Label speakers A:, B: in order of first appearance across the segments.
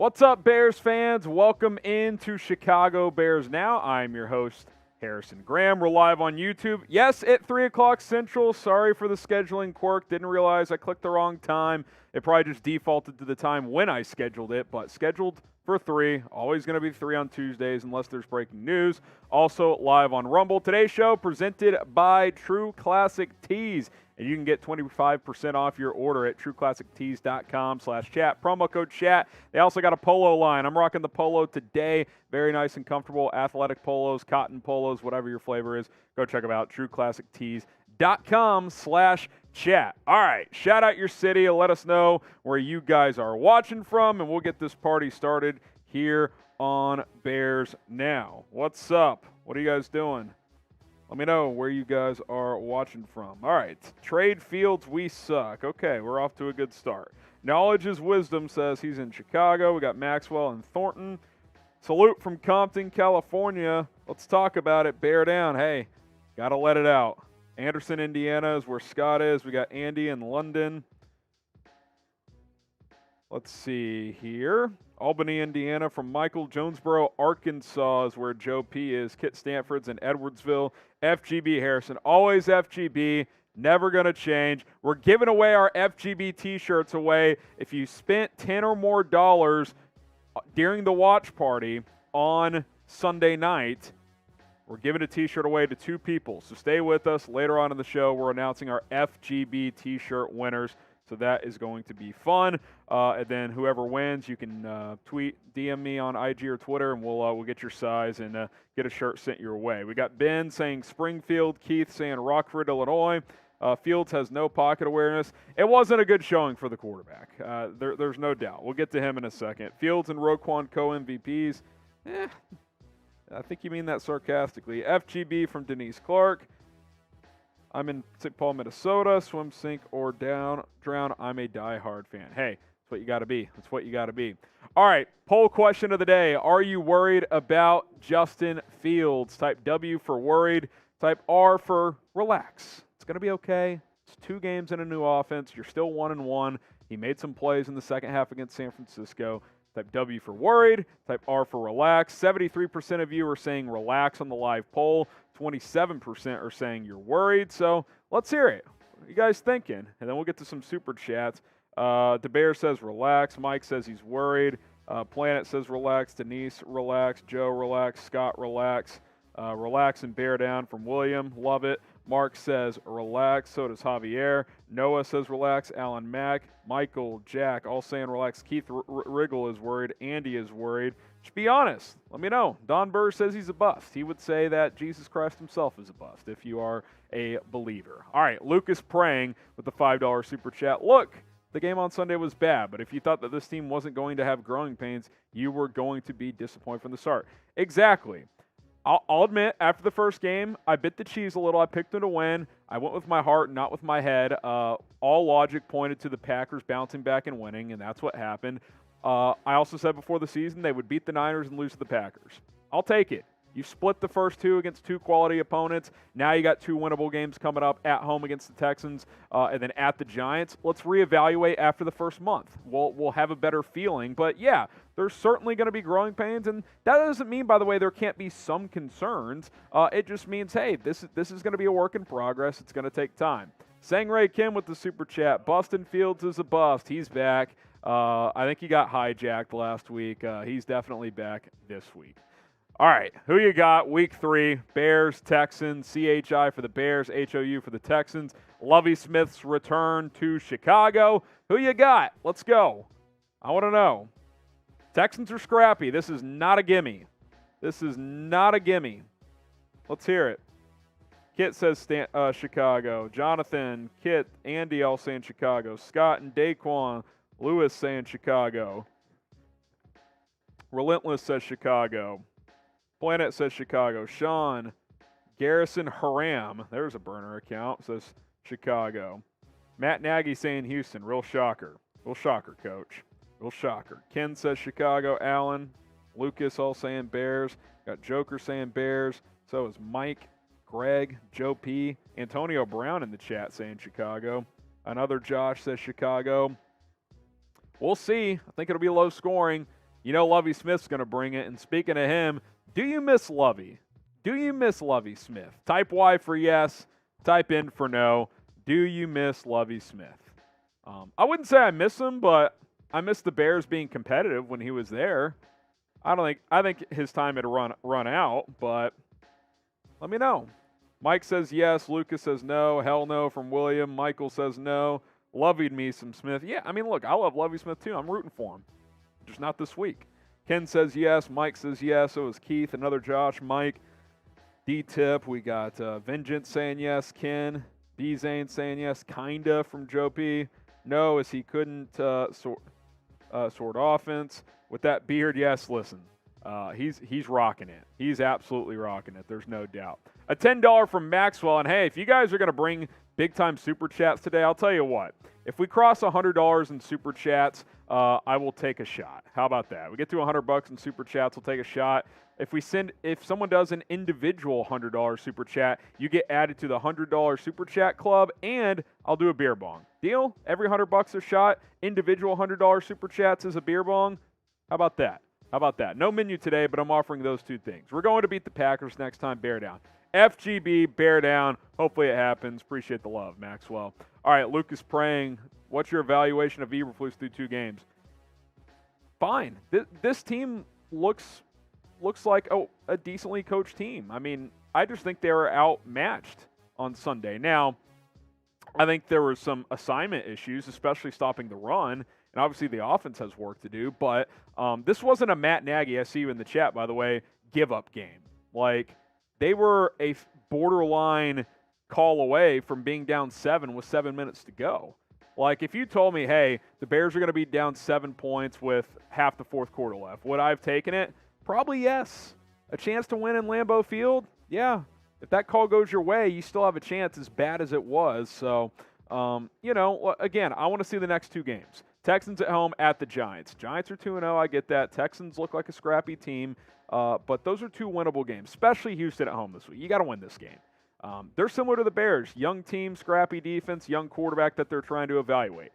A: What's up, Bears fans? Welcome into Chicago Bears Now. I'm your host, Harrison Graham. We're live on YouTube. Yes, at 3 o'clock Central. Sorry for the scheduling quirk. Didn't realize I clicked the wrong time. It probably just defaulted to the time when I scheduled it, but scheduled for 3. Always going to be 3 on Tuesdays unless there's breaking news. Also live on Rumble. Today's show presented by True Classic Tees. And you can get 25% off your order at trueclassictees.com/chat. Promo code chat. They also got a polo line. I'm rocking the polo today. Very nice and comfortable. Athletic polos, cotton polos, whatever your flavor is. Go check them out. trueclassictees.com/chat. All right. Shout out your city. Let us know where you guys are watching from, and we'll get this party started here on Bears Now. What's up? What are you guys doing? Let me know where you guys are watching from. All right. Trade Fields, we suck. Okay, we're off to a good start. Knowledge is Wisdom says he's in Chicago. We got Maxwell and Thornton. Salute from Compton, California. Let's talk about it. Bear down. Hey, got to let it out. Anderson, Indiana is where Scott is. We got Andy in London. Let's see here. Albany, Indiana from Michael. Jonesboro, Arkansas is where Joe P. is. Kit Stanford's in Edwardsville. FGB Harrison. Always FGB. Never going to change. We're giving away our FGB t-shirts away. If you spent $10 or more during the watch party on Sunday night, we're giving a t-shirt away to 2 people. So stay with us. Later on in the show, we're announcing our FGB t-shirt winners. So that is going to be fun. And then whoever wins, you can tweet, DM me on IG or Twitter, and we'll get your size and get a shirt sent your way. We got Ben saying Springfield, Keith saying Rockford, Illinois. Fields has no pocket awareness. It wasn't a good showing for the quarterback. There's no doubt. We'll get to him in a second. Fields and Roquan co-MVPs. I think you mean that sarcastically. FGB from Denise Clark. I'm in St. Paul, Minnesota. Swim, sink, or drown. I'm a diehard fan. Hey, that's what you got to be. That's what you got to be. All right, poll question of the day. Are you worried about Justin Fields? Type W for worried. Type R for relax. It's going to be okay. It's 2 games in a new offense. You're still 1-1. He made some plays in the second half against San Francisco. Type W for worried. Type R for relax. 73% of you are saying relax on the live poll. 27% are saying you're worried. So let's hear it. What are you guys thinking? And then we'll get to some super chats. DeBear says relax. Mike says he's worried. Planet says relax. Denise, relax. Joe, relax. Scott, relax. Relax and bear down from William. Love it. Mark says relax. So does Javier. Noah says relax. Alan Mack. Michael, Jack, all saying relax. Keith Riggle is worried. Andy is worried. Just be honest. Let me know. Don Burr says he's a bust. He would say that Jesus Christ himself is a bust if you are a believer. All right, Lucas praying with the $5 super chat. Look, the game on Sunday was bad, but if you thought that this team wasn't going to have growing pains, you were going to be disappointed from the start. Exactly. I'll admit, after the first game, I bit the cheese a little. I picked them to win. I went with my heart, not with my head. All logic pointed to the Packers bouncing back and winning, and that's what happened. I also said before the season they would beat the Niners and lose to the Packers. I'll take it. You split the first 2 against 2 quality opponents. Now you got 2 winnable games coming up at home against the Texans and then at the Giants. Let's reevaluate after the first month. We'll have a better feeling. But, yeah, there's certainly going to be growing pains. And that doesn't mean, by the way, there can't be some concerns. It just means, hey, this is going to be a work in progress. It's going to take time. Sangray Kim with the super chat. Bustin Fields is a bust. He's back. I think he got hijacked last week. He's definitely back this week. All right, who you got? Week 3, Bears, Texans, CHI for the Bears, HOU for the Texans. Lovie Smith's return to Chicago. Who you got? Let's go. I want to know. Texans are scrappy. This is not a gimme. This is not a gimme. Let's hear it. Kit says Chicago. Jonathan, Kit, Andy all saying Chicago. Scott and Daquan, Lewis saying Chicago. Relentless says Chicago. Planet says Chicago. Sean, Garrison Haram, there's a burner account, says Chicago. Matt Nagy saying Houston. Real shocker. Real shocker, Coach. Real shocker. Ken says Chicago. Allen, Lucas all saying Bears. Got Joker saying Bears. So is Mike, Greg, Joe P. Antonio Brown in the chat saying Chicago. Another Josh says Chicago. We'll see. I think it'll be low scoring. You know Lovie Smith's going to bring it. And speaking of him, do you miss Lovie? Do you miss Lovie Smith? Type Y for yes. Type in for no. Do you miss Lovie Smith? I wouldn't say I miss him, but I miss the Bears being competitive when he was there. I think his time had run out, but let me know. Mike says yes. Lucas says no. Hell no from William. Michael says no. Lovey'd me some Smith. Yeah, I mean, look, I love Lovie Smith too. I'm rooting for him. Just not this week. Ken says yes. Mike says yes. So is Keith. Another Josh. Mike. D-Tip. We got Vengeance saying yes. Ken. B-Zane saying yes. Kinda from Joe P. No, as he couldn't sort offense. With that beard, yes, listen. He's rocking it. He's absolutely rocking it. There's no doubt. A $10 from Maxwell. And, hey, if you guys are going to bring big-time Super Chats today, I'll tell you what. If we cross $100 in Super Chats, I will take a shot. How about that? We get to $100 in Super Chats, we'll take a shot. If someone does an individual $100 Super Chat, you get added to the $100 Super Chat Club, and I'll do a beer bong. Deal? Every $100 a shot. Individual $100 Super Chats is a beer bong. How about that? How about that? No menu today, but I'm offering those two things. We're going to beat the Packers next time. Bear down. FGB, bear down. Hopefully it happens. Appreciate the love, Maxwell. All right, Lucas praying. What's your evaluation of Eberflus through 2 games? Fine. This team looks like a decently coached team. I mean, I just think they were outmatched on Sunday. Now, I think there were some assignment issues, especially stopping the run. And obviously the offense has work to do, but this wasn't a Matt Nagy, I see you in the chat, by the way, give-up game. Like, they were a borderline call away from being down 7 with 7 minutes to go. Like, if you told me, hey, the Bears are going to be down 7 points with half the fourth quarter left, would I have taken it? Probably yes. A chance to win in Lambeau Field? Yeah. If that call goes your way, you still have a chance as bad as it was. So, again, I want to see the next 2 games. Texans at home at the Giants. Giants are 2-0, I get that. Texans look like a scrappy team, but those are 2 winnable games, especially Houston at home this week. You got to win this game. They're similar to the Bears. Young team, scrappy defense, young quarterback that they're trying to evaluate.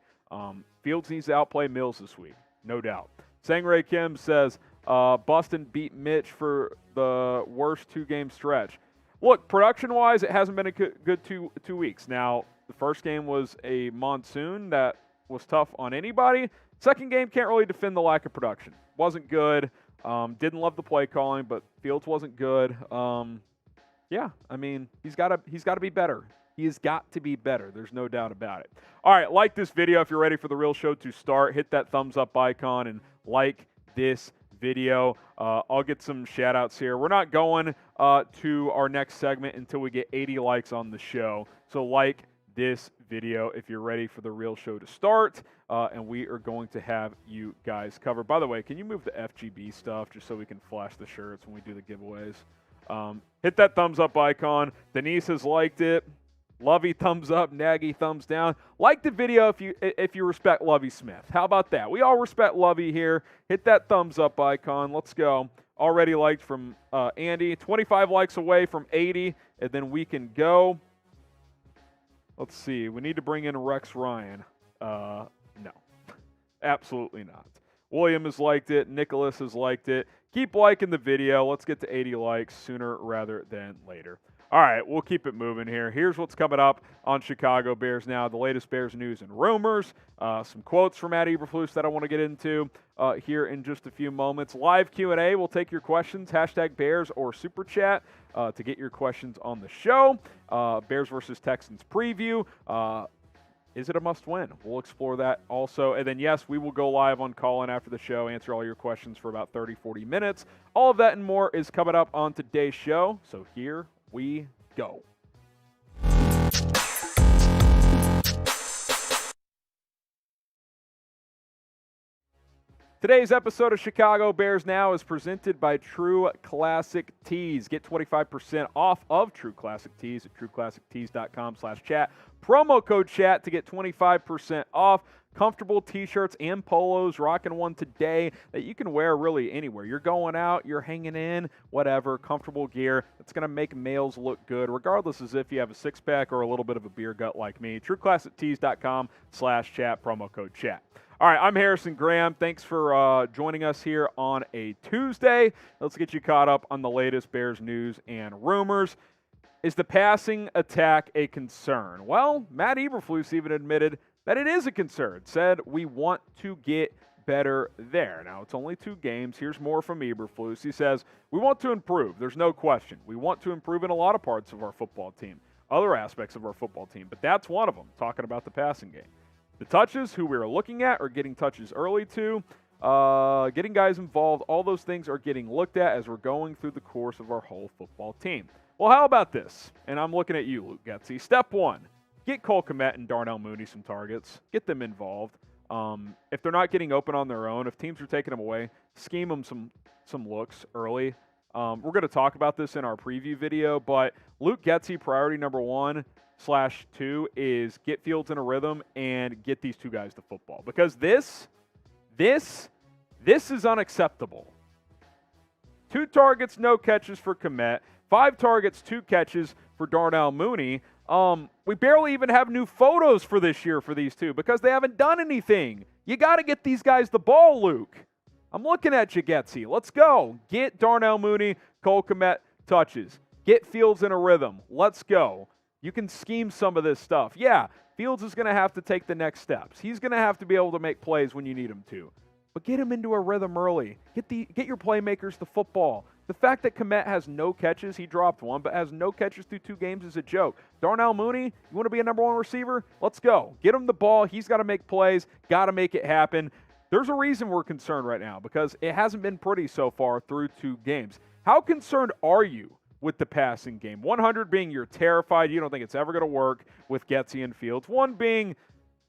A: Fields needs to outplay Mills this week, no doubt. Sangray Kim says, Boston beat Mitch for the worst 2-game stretch. Look, production-wise, it hasn't been a good two weeks. Now, the first game was a monsoon that was tough on anybody. Second game, can't really defend the lack of production. Wasn't good. Didn't love the play calling, but Fields wasn't good. Yeah, I mean, he's got to be better. He has got to be better. There's no doubt about it. All right, like this video if you're ready for the real show to start. Hit that thumbs up icon and like this video. I'll get some shout outs here. We're not going to our next segment until we get 80 likes on the show. So like this video if you're ready for the real show to start, and we are going to have you guys covered. By the way, can you move the FGB stuff just so we can flash the shirts when we do the giveaways? Hit that thumbs up icon. Denise has liked it. Lovey thumbs up, Nagy thumbs down. Like the video if you respect Lovie Smith. How about that? We all respect Lovey here. Hit that thumbs up icon. Let's go. Already liked from Andy. 25 likes away from 80, and then we can go. Let's see. We need to bring in Rex Ryan. No. Absolutely not. William has liked it. Nicholas has liked it. Keep liking the video. Let's get to 80 likes sooner rather than later. All right, we'll keep it moving here. Here's what's coming up on Chicago Bears Now, the latest Bears news and rumors, some quotes from Matt Eberflus that I want to get into here in just a few moments. Live Q&A, we'll take your questions, #Bears or Super Chat to get your questions on the show. Bears versus Texans preview. Is it a must-win? We'll explore that also. And then, yes, we will go live on call-in after the show, answer all your questions for about 30, 40 minutes. All of that and more is coming up on today's show, so here we go. Today's episode of Chicago Bears Now is presented by True Classic Tees. Get 25% off of True Classic Tees at trueclassictees.com/chat. Promo code chat to get 25% off. Comfortable t-shirts and polos, rocking one today that you can wear really anywhere. You're going out, you're hanging in, whatever, comfortable gear that's going to make males look good, regardless as if you have a six-pack or a little bit of a beer gut like me. TrueClassicTees.com/chat, promo code chat. All right, I'm Harrison Graham. Thanks for joining us here on a Tuesday. Let's get you caught up on the latest Bears news and rumors. Is the passing attack a concern? Well, Matt Eberflus even admitted that it is a concern, said we want to get better there. Now, it's only 2 games. Here's more from Eberflus. He says, we want to improve. There's no question. We want to improve in a lot of parts of our football team, other aspects of our football team, but that's one of them, talking about the passing game. The touches, who we're looking at, are getting touches early too. Getting guys involved, all those things are getting looked at as we're going through the course of our whole football team. Well, how about this? And I'm looking at you, Luke Getsy. Step 1, get Kmet and Darnell Mooney some targets. Get them involved. If they're not getting open on their own, if teams are taking them away, scheme them some looks early. We're going to talk about this in our preview video, but Luke Getsy, priority number 1/2 is get Fields in a rhythm and get these 2 guys to football. Because this is unacceptable. 2 targets, no catches for Kmet. 5 targets, 2 catches for Darnell Mooney. We barely even have new photos for this year for these 2 because they haven't done anything. You got to get these guys the ball, Luke. I'm looking at you, Getsy. Let's go. Get Darnell Mooney, Kmet touches. Get Fields in a rhythm. Let's go. You can scheme some of this stuff. Yeah, Fields is going to have to take the next steps. He's going to have to be able to make plays when you need him to. But get him into a rhythm early. Get your playmakers the football. The fact that Kmet has no catches, he dropped 1, but has no catches through 2 games is a joke. Darnell Mooney, you want to be a number 1 receiver? Let's go. Get him the ball. He's got to make plays. Got to make it happen. There's a reason we're concerned right now because it hasn't been pretty so far through 2 games. How concerned are you with the passing game? 100 being you're terrified. You don't think it's ever going to work with Getsy and Fields. 1 being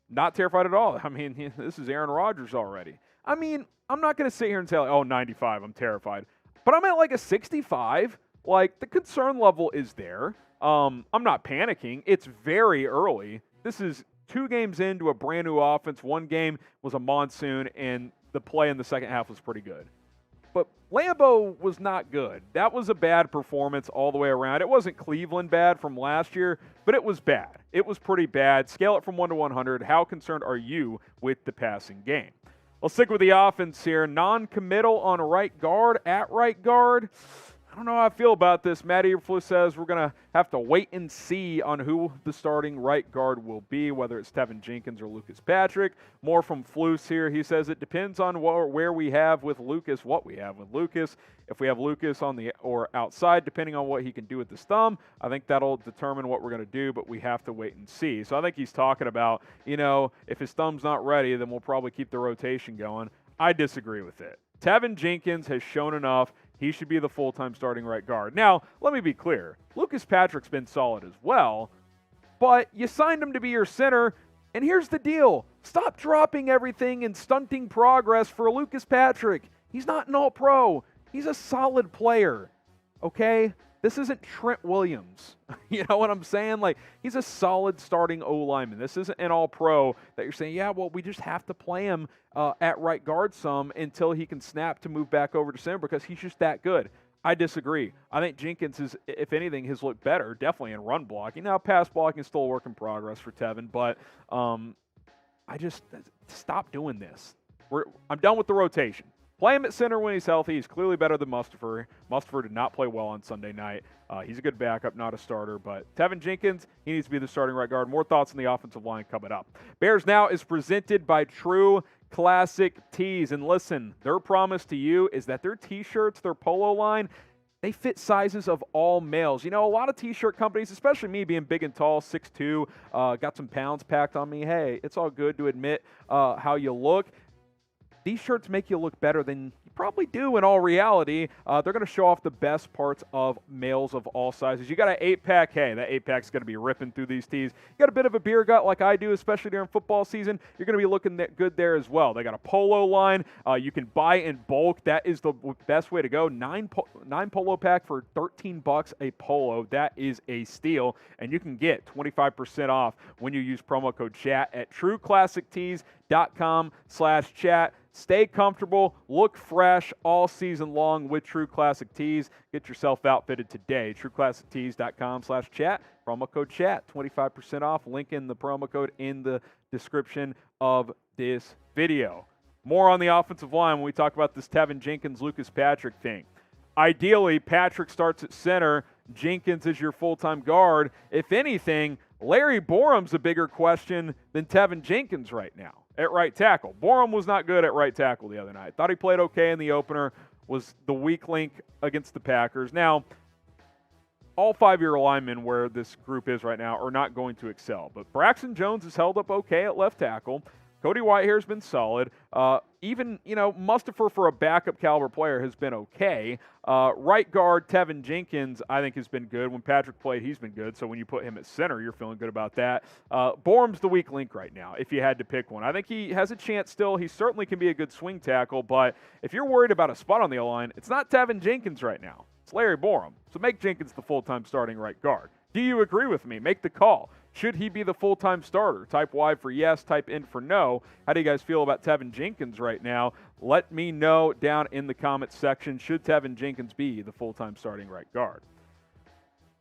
A: not terrified at all. I mean, this is Aaron Rodgers already. I mean, I'm not going to sit here and say, like, 95, I'm terrified. But I'm at like a 65. Like, the concern level is there. I'm not panicking. It's very early. This is 2 games into a brand new offense. 1 game was a monsoon, and the play in the second half was pretty good. But Lambeau was not good. That was a bad performance all the way around. It wasn't Cleveland bad from last year, but it was bad. It was pretty bad. Scale it from 1 to 100. How concerned are you with the passing game? Let's stick with the offense here. Non-committal on right guard, at right guard. I don't know how I feel about this. Matt Eberflus says we're going to have to wait and see on who the starting right guard will be, whether it's Tevin Jenkins or Lucas Patrick. More from Flus here. He says it depends on where we have with Lucas, what we have with Lucas. If we have Lucas on the or outside, depending on what he can do with his thumb, I think that'll determine what we're going to do, but we have to wait and see. So I think he's talking about, if his thumb's not ready, then we'll probably keep the rotation going. I disagree with it. Tevin Jenkins has shown enough. He should be the full-time starting right guard. Now, let me be clear. Lucas Patrick's been solid as well, but you signed him to be your center, and here's the deal. Stop dropping everything and stunting progress for Lucas Patrick. He's not an all-pro. He's a solid player, okay? This isn't Trent Williams. You know what I'm saying? Like, he's a solid starting O-lineman. This isn't an all-pro that you're saying, yeah, well, we just have to play him at right guard some until he can snap to move back over to center because he's just that good. I disagree. I think Jenkins is, if anything, has looked better, definitely in run blocking. Now, pass blocking is still a work in progress for Tevin, but I just stop doing this. I'm done with the rotation. Play him at center when he's healthy. He's clearly better than Mustipher. Mustipher did not play well on Sunday night. He's a good backup, not a starter. But Tevin Jenkins, he needs to be the starting right guard. More thoughts on the offensive line coming up. Bears Now is presented by True Classic Tees. And listen, their promise to you is that their T-shirts, their polo line, they fit sizes of all males. A lot of T-shirt companies, especially me being big and tall, 6'2", got some pounds packed on me. Hey, it's all good to admit how you look. These shirts make you look better than you probably do in all reality. They're going to show off the best parts of males of all sizes. You got an 8-pack. Hey, that 8-pack's going to be ripping through these tees. You got a bit of a beer gut like I do, especially during football season. You're going to be looking good there as well. They got a polo line. You can buy in bulk. That is the best way to go. 9 polo pack for $13 a polo. That is a steal. And you can get 25% off when you use promo code CHAT at trueclassictees.com. youtube.com/chat. Stay comfortable, look fresh all season long with True Classic Tees. Get yourself outfitted today. TrueClassicTees.com/chat. Promo code chat, 25% off. Link in the promo code in the description of this video. More on the offensive line when we talk about this Tevin Jenkins, Lucas Patrick thing. Ideally, Patrick starts at center. Jenkins is your full-time guard. If anything, Larry Borum's a bigger question than Tevin Jenkins right now at right tackle. Borum was not good at right tackle the other night. Thought he played okay in the opener, was the weak link against the Packers. Now, all 5-year linemen where this group is right now are not going to excel. But Braxton Jones has held up okay at left tackle. Cody Whitehair's been solid. Even, Mustipher for a backup caliber player has been okay. Right guard Tevin Jenkins, I think, has been good. When Patrick played, he's been good. So when you put him at center, you're feeling good about that. Borum's the weak link right now, if you had to pick one. I think he has a chance still. He certainly can be a good swing tackle. But if you're worried about a spot on the O-line, it's not Tevin Jenkins right now. It's Larry Borum. So make Jenkins the full-time starting right guard. Do you agree with me? Make the call. Should he be the full-time starter? Type Y for yes, type N for no. How do you guys feel about Tevin Jenkins right now? Let me know down in the comments section. Should Tevin Jenkins be the full-time starting right guard?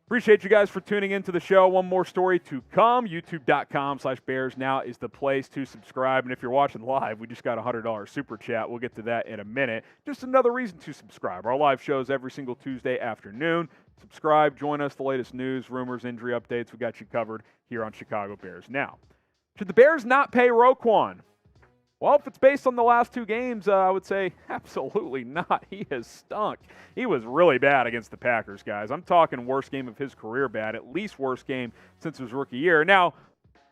A: Appreciate you guys for tuning into the show. One more story to come. YouTube.com/Bears now is the place to subscribe. And if you're watching live, we just got a $100 super chat. We'll get to that in a minute. Just another reason to subscribe. Our live shows every single Tuesday afternoon. Subscribe, join us, the latest news, rumors, injury updates. We got you covered here on Chicago Bears Now. Should the Bears not pay Roquan? Well, if it's based on the last 2 games, I would say absolutely not. He has stunk. He was really bad against the Packers, guys. I'm talking worst game of his career bad, at least worst game since his rookie year. Now,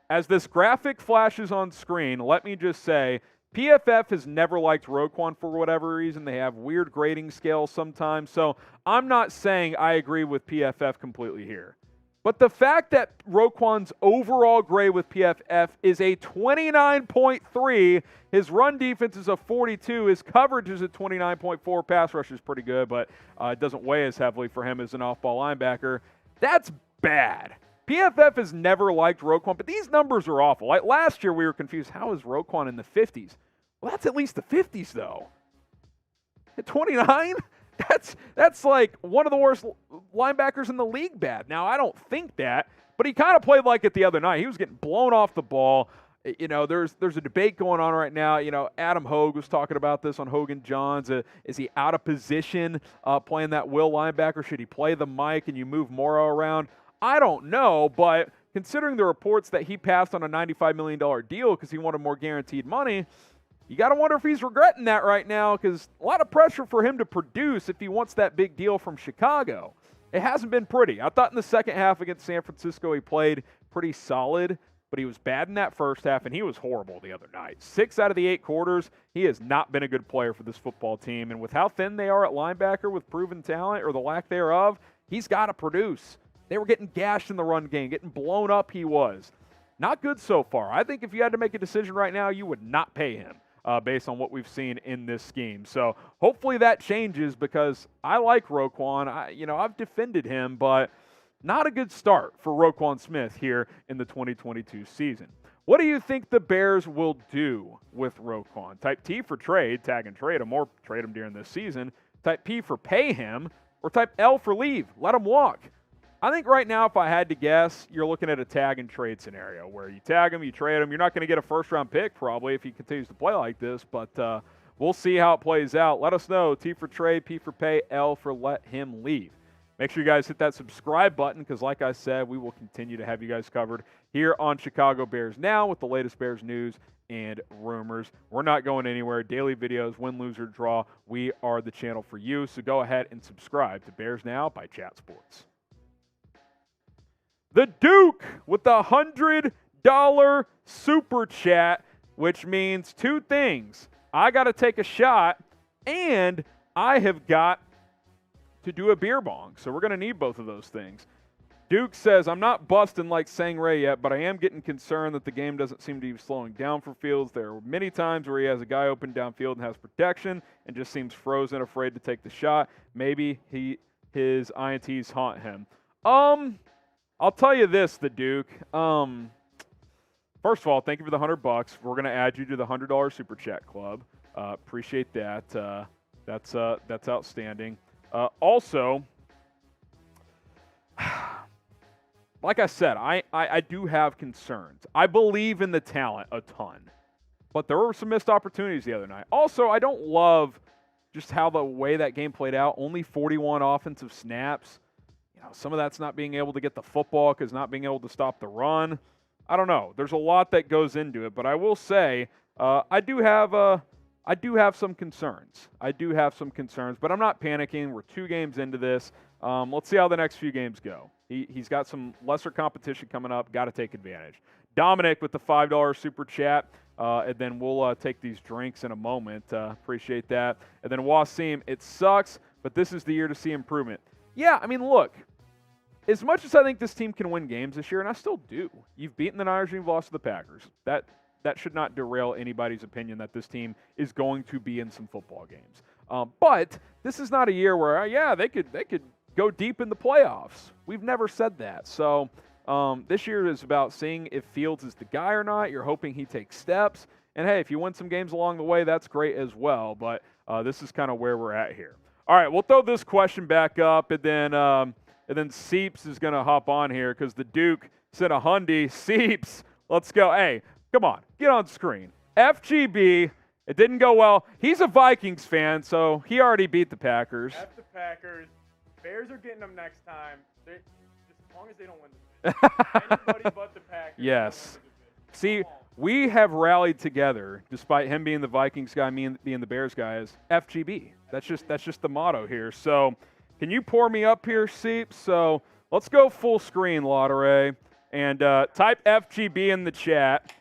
A: as this graphic flashes on screen, let me just say, PFF has never liked Roquan for whatever reason. They have weird grading scales sometimes, so I'm not saying I agree with PFF completely here. But the fact that Roquan's overall grade with PFF is a 29.3, his run defense is a 42, his coverage is a 29.4, pass rush is pretty good, but it doesn't weigh as heavily for him as an off-ball linebacker. That's bad. PFF has never liked Roquan, but these numbers are awful. Like last year, we were confused. How is Roquan in the 50s? Well, that's at least the 50s, though. At 29? That's like one of the worst linebackers in the league bad. Now, I don't think that, but he kind of played like it the other night. He was getting blown off the ball. There's a debate going on right now. Adam Hogue was talking about this on Hogan Johns. Is he out of position playing that will linebacker? Should he play the Mike and you move Morrow around? I don't know, but considering the reports that he passed on a $95 million deal because he wanted more guaranteed money, you got to wonder if he's regretting that right now because a lot of pressure for him to produce if he wants that big deal from Chicago. It hasn't been pretty. I thought in the second half against San Francisco he played pretty solid, but he was bad in that first half, and he was horrible the other night. 6 out of the 8 quarters, he has not been a good player for this football team, and with how thin they are at linebacker with proven talent or the lack thereof, he's got to produce. They were getting gashed in the run game, getting blown up he was. Not good so far. I think if you had to make a decision right now, you would not pay him. Based on what we've seen in this scheme. So hopefully that changes because I like Roquan. I've defended him, but not a good start for Roquan Smith here in the 2022 season. What do you think the Bears will do with Roquan? Type T for trade, tag and trade him, or trade him during this season. Type P for pay him, or type L for leave, let him walk. I think right now, if I had to guess, you're looking at a tag and trade scenario where you tag him, you trade him. You're not going to get a first-round pick probably if he continues to play like this, but we'll see how it plays out. Let us know. T for trade, P for pay, L for let him leave. Make sure you guys hit that subscribe button because, like I said, we will continue to have you guys covered here on Chicago Bears Now with the latest Bears news and rumors. We're not going anywhere. Daily videos, win, lose, or draw. We are the channel for you, so go ahead and subscribe to Bears Now by Chat Sports. The Duke with the $100 super chat, which means 2 things. I got to take a shot, and I have got to do a beer bong. So we're going to need both of those things. Duke says, I'm not busting like Sangray yet, but I am getting concerned that the game doesn't seem to be slowing down for Fields. There are many times where he has a guy open downfield and has protection and just seems frozen, afraid to take the shot. Maybe his INTs haunt him. I'll tell you this, the Duke. First of all, thank you for the $100. We're going to add you to the $100 Super Chat Club. Appreciate that. That's outstanding. Also, like I said, I do have concerns. I believe in the talent a ton, but there were some missed opportunities the other night. Also, I don't love just how the way that game played out. Only 41 offensive snaps. Some of that's not being able to get the football because not being able to stop the run. I don't know. There's a lot that goes into it, but I will say I do have some concerns. But I'm not panicking. We're 2 games into this. Let's see how the next few games go. He's got some lesser competition coming up. Got to take advantage. Dominic with the $5 super chat, and then we'll take these drinks in a moment. Appreciate that. And then Wasim, it sucks, but this is the year to see improvement. Yeah, I mean, look. As much as I think this team can win games this year, and I still do, you've beaten the Niners and you've lost to the Packers. That should not derail anybody's opinion that this team is going to be in some football games. But this is not a year where, they could go deep in the playoffs. We've never said that. So this year is about seeing if Fields is the guy or not. You're hoping he takes steps. And, hey, if you win some games along the way, that's great as well. But this is kind of where we're at here. All right, we'll throw this question back up, and then Seeps is going to hop on here because the Duke sent a Hyundai. Seeps, let's go. Hey, come on, get on screen. FGB, it didn't go well. He's a Vikings fan, so he already beat the Packers.
B: F the Packers. Bears are getting them next time. Just as long as they don't win the division. Anybody but the Packers.
A: Yes. See, we have rallied together, despite him being the Vikings guy, me being the Bears guy, as FGB. That's just the motto here. So, can you pour me up here, Seeps? So let's go full screen, Lotteray, and type FGB in the chat.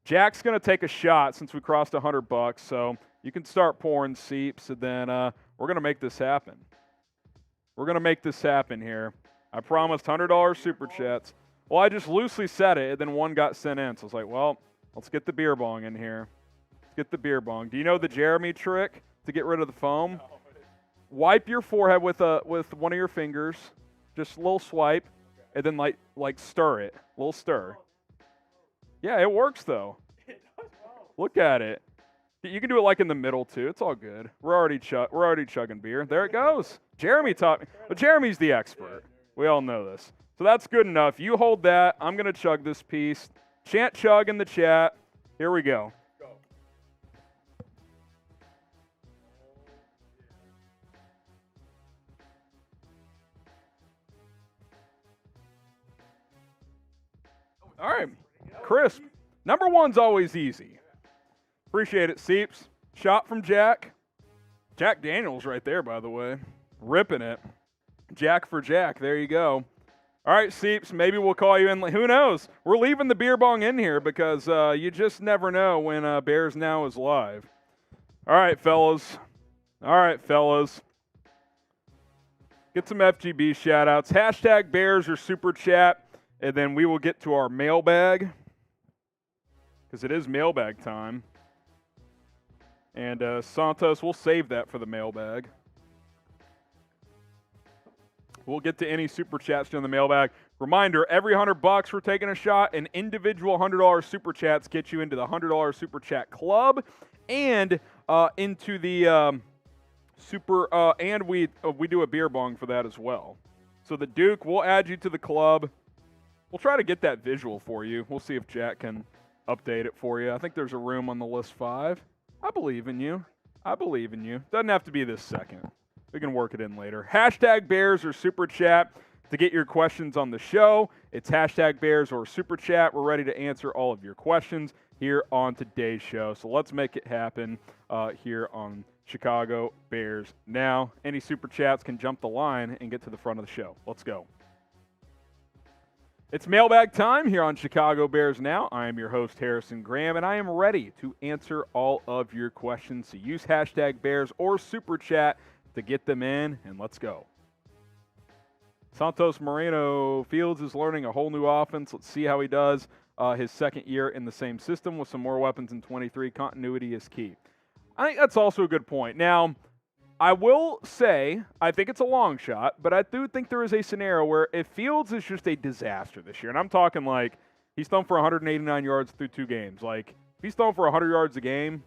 A: Jack's going to take a shot since we crossed $100, so you can start pouring, Seeps, and then we're going to make this happen. We're going to make this happen here. I promised $100 super chats. Well, I just loosely said it, and then one got sent in, so I was like, well, let's get the beer bong in here. Let's get the beer bong. Do you know the Jeremy trick to get rid of the foam?
B: No.
A: Wipe your forehead with one of your fingers, just a little swipe, and then like stir it, a little stir. Yeah, it works though.
B: It does well.
A: Look at it. You can do it like in the middle too. It's all good. We're already chugging beer. There it goes. Jeremy taught me. But Jeremy's the expert. We all know this. So that's good enough. You hold that. I'm gonna chug this piece. Chant chug in the chat. Here we go. All right, crisp. Number one's always easy. Appreciate it, Seeps. Shot from Jack. Jack Daniels right there, by the way. Ripping it. Jack for Jack. There you go. All right, Seeps, maybe we'll call you in. Who knows? We're leaving the beer bong in here because you just never know when Bears Now is live. All right, fellas. Get some FGB shout-outs. Hashtag Bears or Super Chat. And then we will get to our mailbag because it is mailbag time. And Santos, we'll save that for the mailbag. We'll get to any super chats during the mailbag. Reminder, every $100 we're taking a shot, and individual $100 super chats get you into the $100 super chat club and into the and we do a beer bong for that as well. So the Duke, we'll add you to the club. We'll try to get that visual for you. We'll see if Jack can update it for you. I think there's a room on the list 5. I believe in you. Doesn't have to be this second. We can work it in later. Hashtag Bears or Super Chat to get your questions on the show. It's hashtag Bears or Super Chat. We're ready to answer all of your questions here on today's show. So let's make it happen here on Chicago Bears Now. Any Super Chats can jump the line and get to the front of the show. Let's go. It's mailbag time here on Chicago Bears Now. I am your host, Harrison Graham, and I am ready to answer all of your questions. So use hashtag Bears or Super Chat to get them in, and let's go. Santos Moreno Fields is learning a whole new offense. Let's see how he does his second year in the same system with some more weapons in 23. Continuity is key. I think that's also a good point. Now, I will say, I think it's a long shot, but I do think there is a scenario where if Fields is just a disaster this year, and I'm talking like He's thrown for 189 yards through 2 games. Like, if he's throwing for 100 yards a game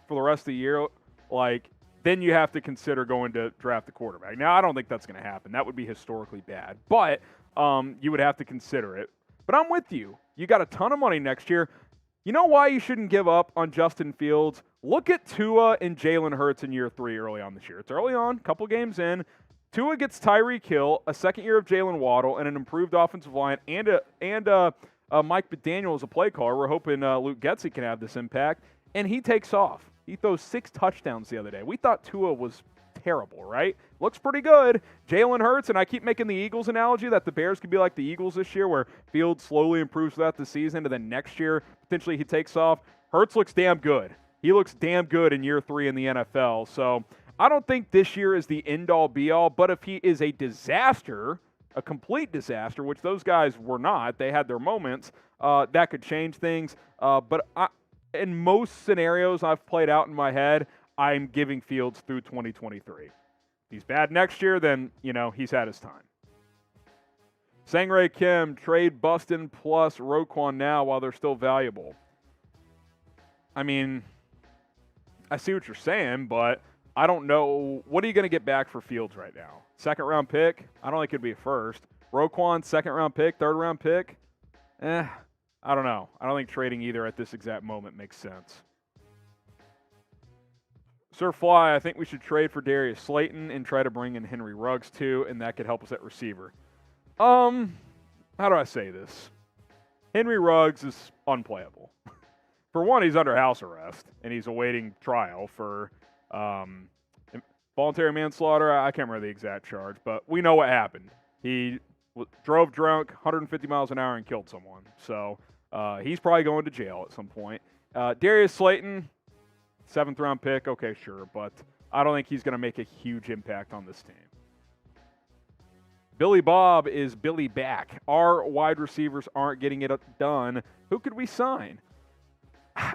A: for the rest of the year, like, then you have to consider going to draft the quarterback. Now, I don't think that's going to happen. That would be historically bad. But you would have to consider it. But I'm with you. You got a ton of money next year. You know why you shouldn't give up on Justin Fields? Look at Tua and Jalen Hurts in year 3 early on this year. It's early on, couple games in. Tua gets Tyreek Hill, a second year of Jalen Waddle, and an improved offensive line, and Mike McDaniel as a play caller. We're hoping Luke Getsy can have this impact. And he takes off. He throws 6 touchdowns the other day. We thought Tua was terrible, right? Looks pretty good. Jalen Hurts, and I keep making the Eagles analogy that the Bears could be like the Eagles this year where Fields slowly improves throughout the season, and then next year, potentially he takes off. Hurts looks damn good. He looks damn good in year 3 in the NFL. So I don't think this year is the end-all, be-all, but if he is a disaster, a complete disaster, which those guys were not, they had their moments, that could change things. But in most scenarios I've played out in my head, I'm giving Fields through 2023. If he's bad next year, then, he's had his time. Sangray Kim, trade Buston plus Roquan now while they're still valuable. I mean, I see what you're saying, but I don't know. What are you going to get back for Fields right now? Second-round pick? I don't think it'd be a first. Roquan, second-round pick, third-round pick? I don't know. I don't think trading either at this exact moment makes sense. Sir Fly, I think we should trade for Darius Slayton and try to bring in Henry Ruggs too, and that could help us at receiver. How do I say this? Henry Ruggs is unplayable. For one, he's under house arrest, and he's awaiting trial for voluntary manslaughter. I can't remember the exact charge, but we know what happened. He drove drunk, 150 miles an hour, and killed someone. So he's probably going to jail at some point. Darius Slayton, 7th-round pick, okay, sure, but I don't think he's going to make a huge impact on this team. Billy Bob is Billy back. Our wide receivers aren't getting it done. Who could we sign?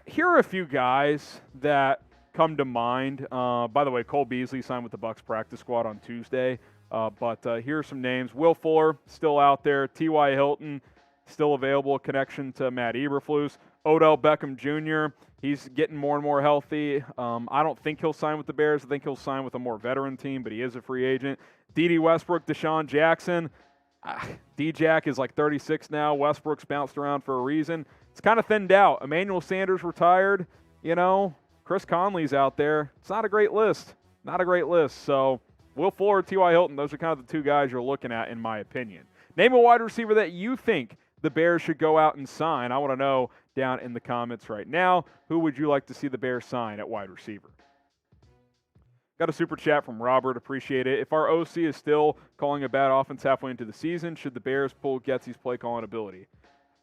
A: Here are a few guys that come to mind. By the way, Cole Beasley signed with the Bucs practice squad on Tuesday. But here are some names. Will Fuller, still out there. T.Y. Hilton, still available. Connection to Matt Eberflus. Odell Beckham Jr., he's getting more and more healthy. I don't think he'll sign with the Bears. I think he'll sign with a more veteran team, but he is a free agent. D.D. Westbrook, Deshaun Jackson. D-Jack is like 36 now. Westbrook's bounced around for a reason. It's kind of thinned out. Emmanuel Sanders retired. Chris Conley's out there. It's not a great list. Not a great list. So Will Fuller, T.Y. Hilton, those are kind of the 2 guys you're looking at, in my opinion. Name a wide receiver that you think the Bears should go out and sign. I want to know down in the comments right now. Who would you like to see the Bears sign at wide receiver? Got a super chat from Robert. Appreciate it. If our OC is still calling a bad offense halfway into the season, should the Bears pull Getsy's play calling ability?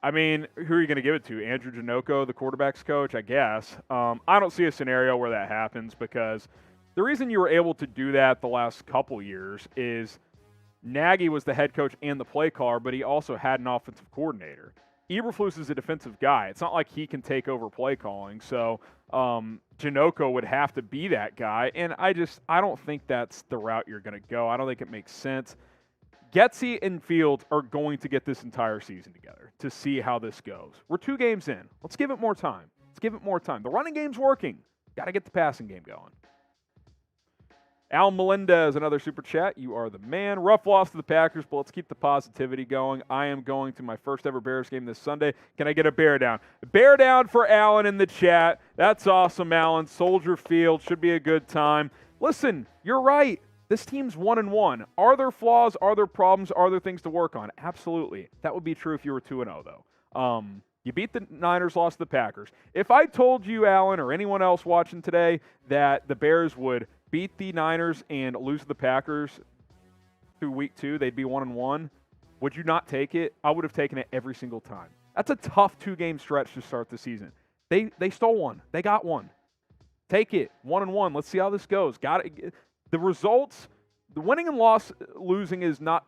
A: I mean, who are you going to give it to? Andrew Janocko, the quarterback's coach? I guess. I don't see a scenario where that happens, because the reason you were able to do that the last couple years is Nagy was the head coach and the play caller, but he also had an offensive coordinator. Eberflus is a defensive guy. It's not like he can take over play calling. So Janocko would have to be that guy. And I don't think that's the route you're going to go. I don't think it makes sense. Getsy and Fields are going to get this entire season together to see how this goes. We're 2 games in. Let's give it more time. The running game's working. Got to get the passing game going. Al Melendez, another super chat. You are the man. Rough loss to the Packers, but let's keep the positivity going. I am going to my first ever Bears game this Sunday. Can I get a bear down? Bear down for Alan in the chat. That's awesome, Alan. Soldier Field should be a good time. Listen, you're right. This team's 1-1. Are there flaws? Are there problems? Are there things to work on? Absolutely. That would be true if you were 2-0, though. You beat the Niners, lost to the Packers. If I told you, Alan, or anyone else watching today, that the Bears would beat the Niners and lose to the Packers through week 2, they'd be 1-1, would you not take it? I would have taken it every single time. That's a tough 2-game stretch to start the season. They stole one. They got one. Take it. 1-1. Let's see how this goes. Got it. The results, the winning and losing is not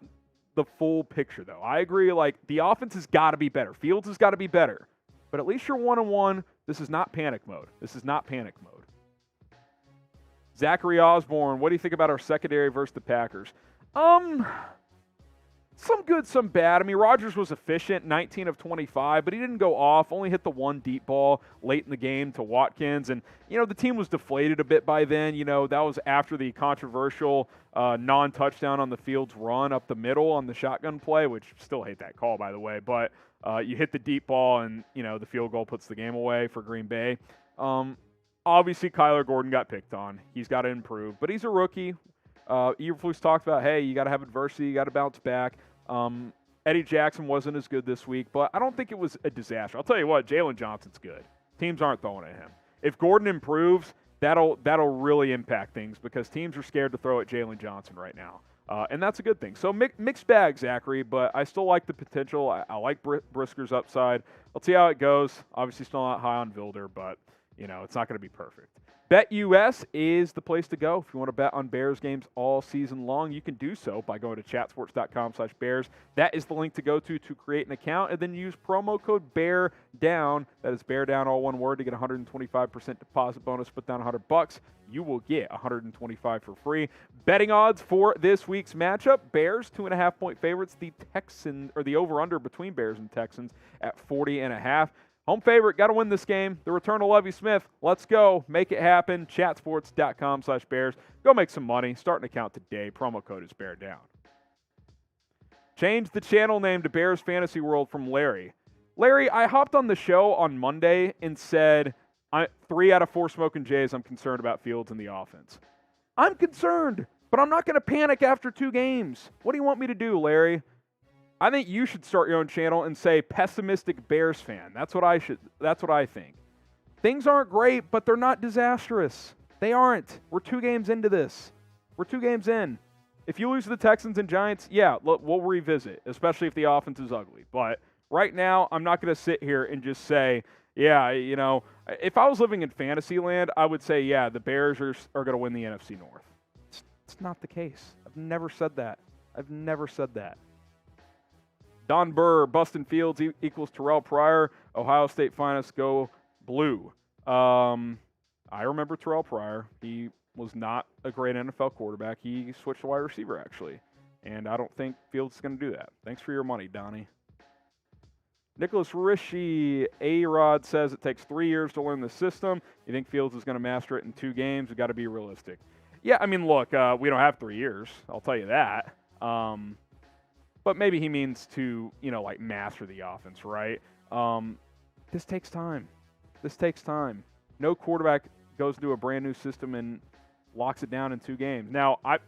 A: the full picture, though. I agree, like, the offense has got to be better. Fields has got to be better. But at least you're 1-1. This is not panic mode. Zachary Osborne, what do you think about our secondary versus the Packers? Some good, some bad. I mean, Rodgers was efficient, 19 of 25, but he didn't go off, only hit the one deep ball late in the game to Watkins. And, the team was deflated a bit by then. That was after the controversial non-touchdown on the Fields run up the middle on the shotgun play, which still hate that call, by the way. But you hit the deep ball and, the field goal puts the game away for Green Bay. Obviously, Kyler Gordon got picked on. He's got to improve, but he's a rookie. Eberflus talked about, hey, you got to have adversity, you got to bounce back. Eddie Jackson wasn't as good this week, but I don't think it was a disaster. I'll tell you what, Jalen Johnson's good. Teams aren't throwing at him. If Gordon improves, that'll really impact things because teams are scared to throw at Jalen Johnson right now. And that's a good thing. So mixed bag, Zachary, but I still like the potential. I like Brisker's upside. Let's see how it goes. Obviously still not high on Vilder, but, it's not going to be perfect. BetUS is the place to go. If you want to bet on Bears games all season long, you can do so by going to chatsports.com/Bears. That is the link to go to create an account, and then use promo code BEARDOWN. That is BEARDOWN, all one word, to get 125% deposit bonus. Put down $100. You will get 125 for free. Betting odds for this week's matchup: Bears 2.5-point favorites. The over/under between Bears and Texans at 40.5. Home favorite, got to win this game. The return of Lovie Smith. Let's go. Make it happen. Chatsports.com/Bears. Go make some money. Start an account today. Promo code is BEARDOWN. Change the channel name to Bears Fantasy World from Larry. Larry, I hopped on the show on Monday and said, 3 out of 4 smoking Jays, I'm concerned about Fields and the offense. I'm concerned, but I'm not going to panic after 2 games. What do you want me to do, Larry? I think you should start your own channel and say pessimistic Bears fan. That's what I think. Things aren't great, but they're not disastrous. They aren't. We're 2 games into this. We're 2 games in. If you lose to the Texans and Giants, yeah, we'll revisit, especially if the offense is ugly. But right now, I'm not going to sit here and just say, yeah, if I was living in fantasy land, I would say, yeah, the Bears are going to win the NFC North. It's not the case. I've never said that. Don Burr, Bustin Fields equals Terrell Pryor. Ohio State finest, go blue. I remember Terrell Pryor. He was not a great NFL quarterback. He switched to wide receiver, actually. And I don't think Fields is going to do that. Thanks for your money, Donnie. Nicholas Rishi, A-Rod says it takes 3 years to learn the system. You think Fields is going to master it in 2 games? We've got to be realistic. Yeah, I mean, look, we don't have 3 years. I'll tell you that. But maybe he means to, master the offense, right? This takes time. No quarterback goes into a brand new system and locks it down in 2 games. Now, I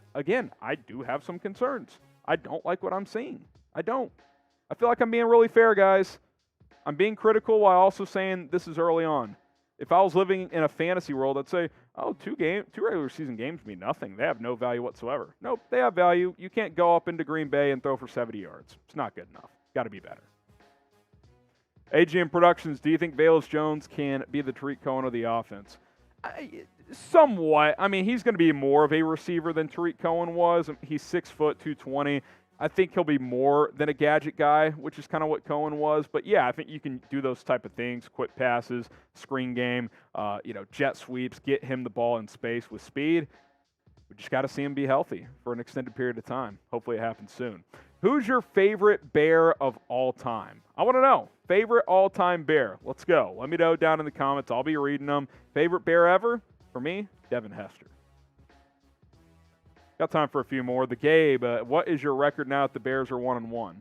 A: do have some concerns. I don't like what I'm seeing. I don't. I feel like I'm being really fair, guys. I'm being critical while also saying this is early on. If I was living in a fantasy world, I'd say, 2 regular season games mean nothing. They have no value whatsoever. Nope, they have value. You can't go up into Green Bay and throw for 70 yards. It's not good enough. Got to be better. AGM Productions, do you think Velus Jones can be the Tariq Cohen of the offense? Somewhat. I mean, he's going to be more of a receiver than Tariq Cohen was. He's 6 foot, 220. I think he'll be more than a gadget guy, which is kind of what Cohen was. But, yeah, I think you can do those type of things, quick passes, screen game, jet sweeps, get him the ball in space with speed. We just got to see him be healthy for an extended period of time. Hopefully it happens soon. Who's your favorite Bear of all time? I want to know. Favorite all-time Bear. Let's go. Let me know down in the comments. I'll be reading them. Favorite Bear ever? For me, Devin Hester. Got time for a few more. The Gabe, what is your record now that the Bears are 1-1?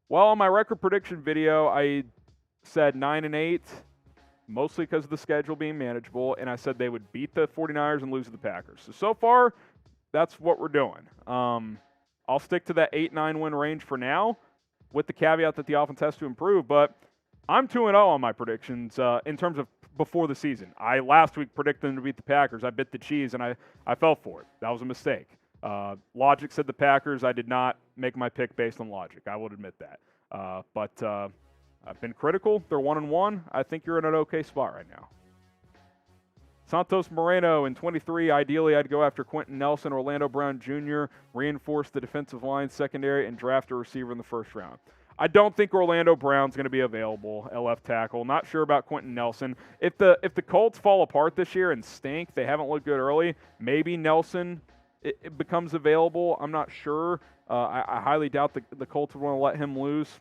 A: Well, on my record prediction video, I said 9-8, mostly because of the schedule being manageable, and I said they would beat the 49ers and lose to the Packers. So far, that's what we're doing. I'll stick to that 8-9 win range for now, with the caveat that the offense has to improve, but I'm 2-0 on my predictions in terms of before the season. I last week predicted them to beat the Packers. I bit the cheese, and I fell for it. That was a mistake. Logic said the Packers. I did not make my pick based on logic. I will admit that. But I've been critical. They're 1-1. I think you're in an okay spot right now. Santos Moreno in 23. Ideally, I'd go after Quentin Nelson, Orlando Brown Jr., reinforce the defensive line secondary, and draft a receiver in the first round. I don't think Orlando Brown's going to be available at left tackle. Not sure about Quentin Nelson. If the Colts fall apart this year and stink, they haven't looked good early, maybe Nelson it becomes available. I'm not sure. I highly doubt the Colts want to let him loose.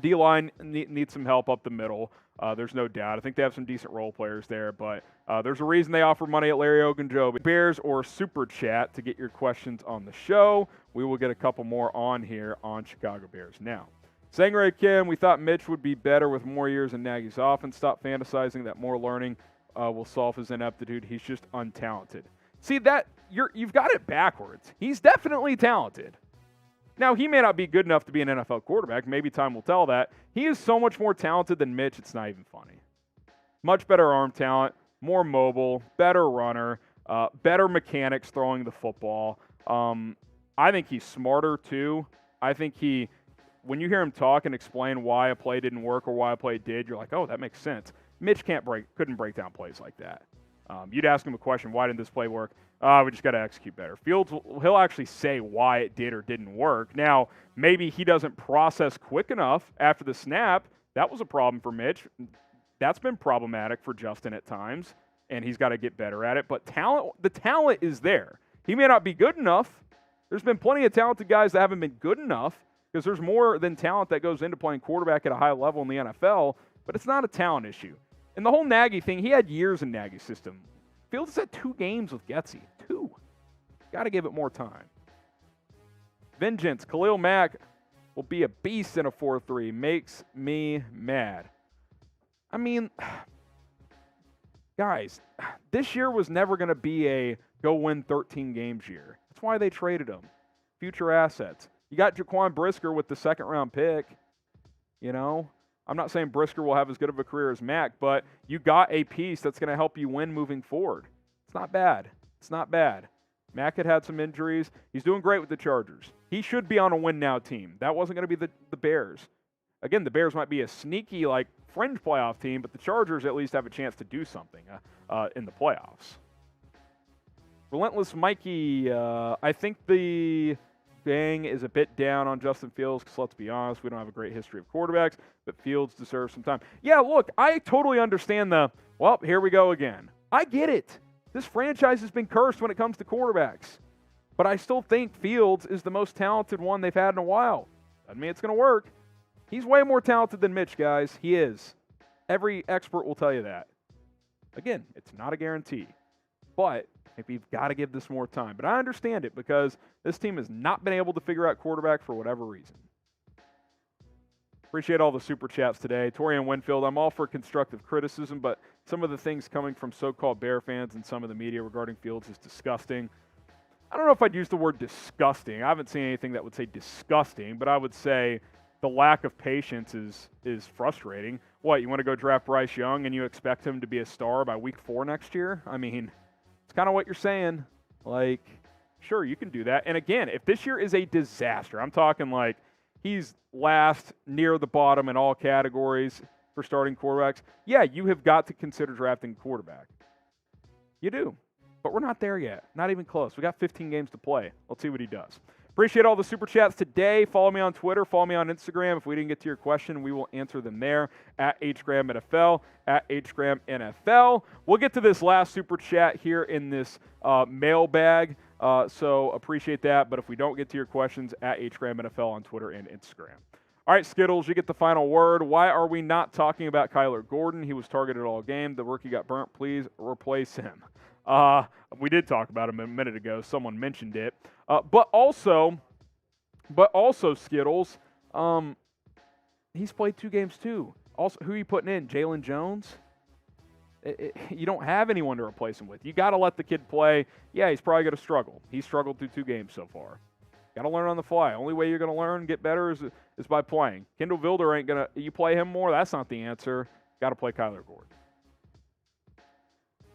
A: D-line needs some help up the middle. There's no doubt. I think they have some decent role players there, but there's a reason they offer money at Larry Ogunjobi. Bears or Super Chat to get your questions on the show. We will get a couple more on here on Chicago Bears now. Sangray Kim, we thought Mitch would be better with more years in Nagy's offense. Stop fantasizing that more learning will solve his ineptitude. He's just untalented. See, that you've got it backwards. He's definitely talented. Now, he may not be good enough to be an NFL quarterback. Maybe time will tell that. He is so much more talented than Mitch, it's not even funny. Much better arm talent, more mobile, better runner, better mechanics throwing the football. I think he's smarter, too. I think when you hear him talk and explain why a play didn't work or why a play did, you're like, oh, that makes sense. Mitch couldn't break down plays like that. You'd ask him a question, why didn't this play work? We just got to execute better. Fields, he'll actually say why it did or didn't work. Now, maybe he doesn't process quick enough after the snap. That was a problem for Mitch. That's been problematic for Justin at times, and he's got to get better at it. But the talent is there. He may not be good enough. There's been plenty of talented guys that haven't been good enough because there's more than talent that goes into playing quarterback at a high level in the NFL, but it's not a talent issue. And the whole Nagy thing, he had years in Nagy's system. Fields had 2 games with Getsy. 2. Got to give it more time. Vengeance. Khalil Mack will be a beast in a 4-3. Makes me mad. I mean, guys, this year was never going to be a go win 13 games year. That's why they traded him. Future assets. You got Jaquan Brisker with the 2nd-round pick. You know? I'm not saying Brisker will have as good of a career as Mack, but you got a piece that's going to help you win moving forward. It's not bad. It's not bad. Mack had some injuries. He's doing great with the Chargers. He should be on a win-now team. That wasn't going to be the Bears. Again, the Bears might be a sneaky, fringe playoff team, but the Chargers at least have a chance to do something in the playoffs. Relentless Mikey, I think the Bang is a bit down on Justin Fields because, let's be honest, we don't have a great history of quarterbacks, but Fields deserves some time. Yeah, look, I totally understand here we go again. I get it. This franchise has been cursed when it comes to quarterbacks, but I still think Fields is the most talented one they've had in a while. Doesn't mean it's going to work. He's way more talented than Mitch, guys. He is. Every expert will tell you that. Again, it's not a guarantee, but maybe you've got to give this more time. But I understand it because this team has not been able to figure out quarterback for whatever reason. Appreciate all the super chats today. Torian Winfield, I'm all for constructive criticism, but some of the things coming from so-called Bear fans and some of the media regarding Fields is disgusting. I don't know if I'd use the word disgusting. I haven't seen anything that would say disgusting, but I would say the lack of patience is frustrating. What, you want to go draft Bryce Young and you expect him to be a star by week 4 next year? I mean, it's kind of what you're saying. Sure, you can do that. And again, if this year is a disaster, I'm talking he's last near the bottom in all categories for starting quarterbacks, yeah, you have got to consider drafting a quarterback. You do. But we're not there yet. Not even close. We got 15 games to play. Let's see what he does. Appreciate all the super chats today. Follow me on Twitter. Follow me on Instagram. If we didn't get to your question, we will answer them there at HGramNFL, at HGramNFL. We'll get to this last super chat here in this mailbag. So appreciate that. But if we don't get to your questions, at HGramNFL on Twitter and Instagram. All right, Skittles, you get the final word. Why are we not talking about Kyler Gordon? He was targeted all game. The rookie got burnt. Please replace him. We did talk about him a minute ago. Someone mentioned it. But also, Skittles, he's played 2 games too. Also, who are you putting in? Jalen Jones? You don't have anyone to replace him with. You got to let the kid play. Yeah, he's probably going to struggle. He's struggled through 2 games so far. Got to learn on the fly. Only way you're going to learn, get better is by playing. Kendall Vilder ain't going to – you play him more? That's not the answer. Got to play Kyler Gordon.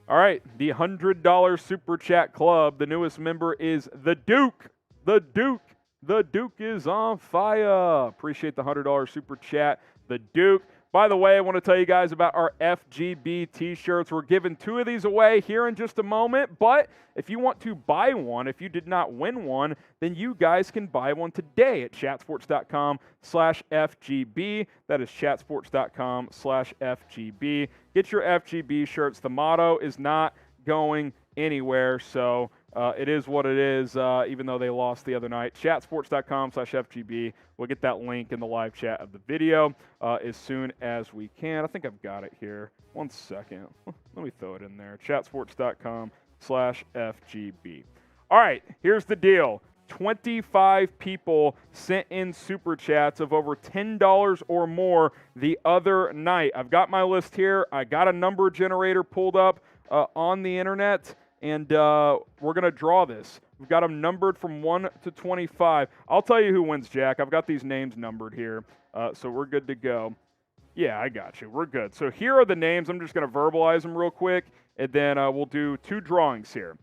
A: All right, the $100 Super Chat Club. The newest member is the Duke. The Duke. The Duke is on fire. Appreciate the $100 Super Chat. The Duke. By the way, I want to tell you guys about our FGB t-shirts. We're giving 2 of these away here in just a moment, but if you want to buy one, if you did not win one, then you guys can buy one today at chatsports.com/FGB. That is chatsports.com/FGB. Get your FGB shirts. The motto is not going anywhere, so it is what it is, even though they lost the other night. Chatsports.com/FGB. We'll get that link in the live chat of the video as soon as we can. I think I've got it here. 1 second. Let me throw it in there. Chatsports.com/FGB. All right, here's the deal. 25 people sent in super chats of over $10 or more the other night. I've got my list here. I got a number generator pulled up on the internet, and we're going to draw this. We've got them numbered from 1 to 25. I'll tell you who wins, Jack. I've got these names numbered here, so we're good to go. Yeah, I got you. We're good. So here are the names. I'm just going to verbalize them real quick, and then we'll do 2 drawings here.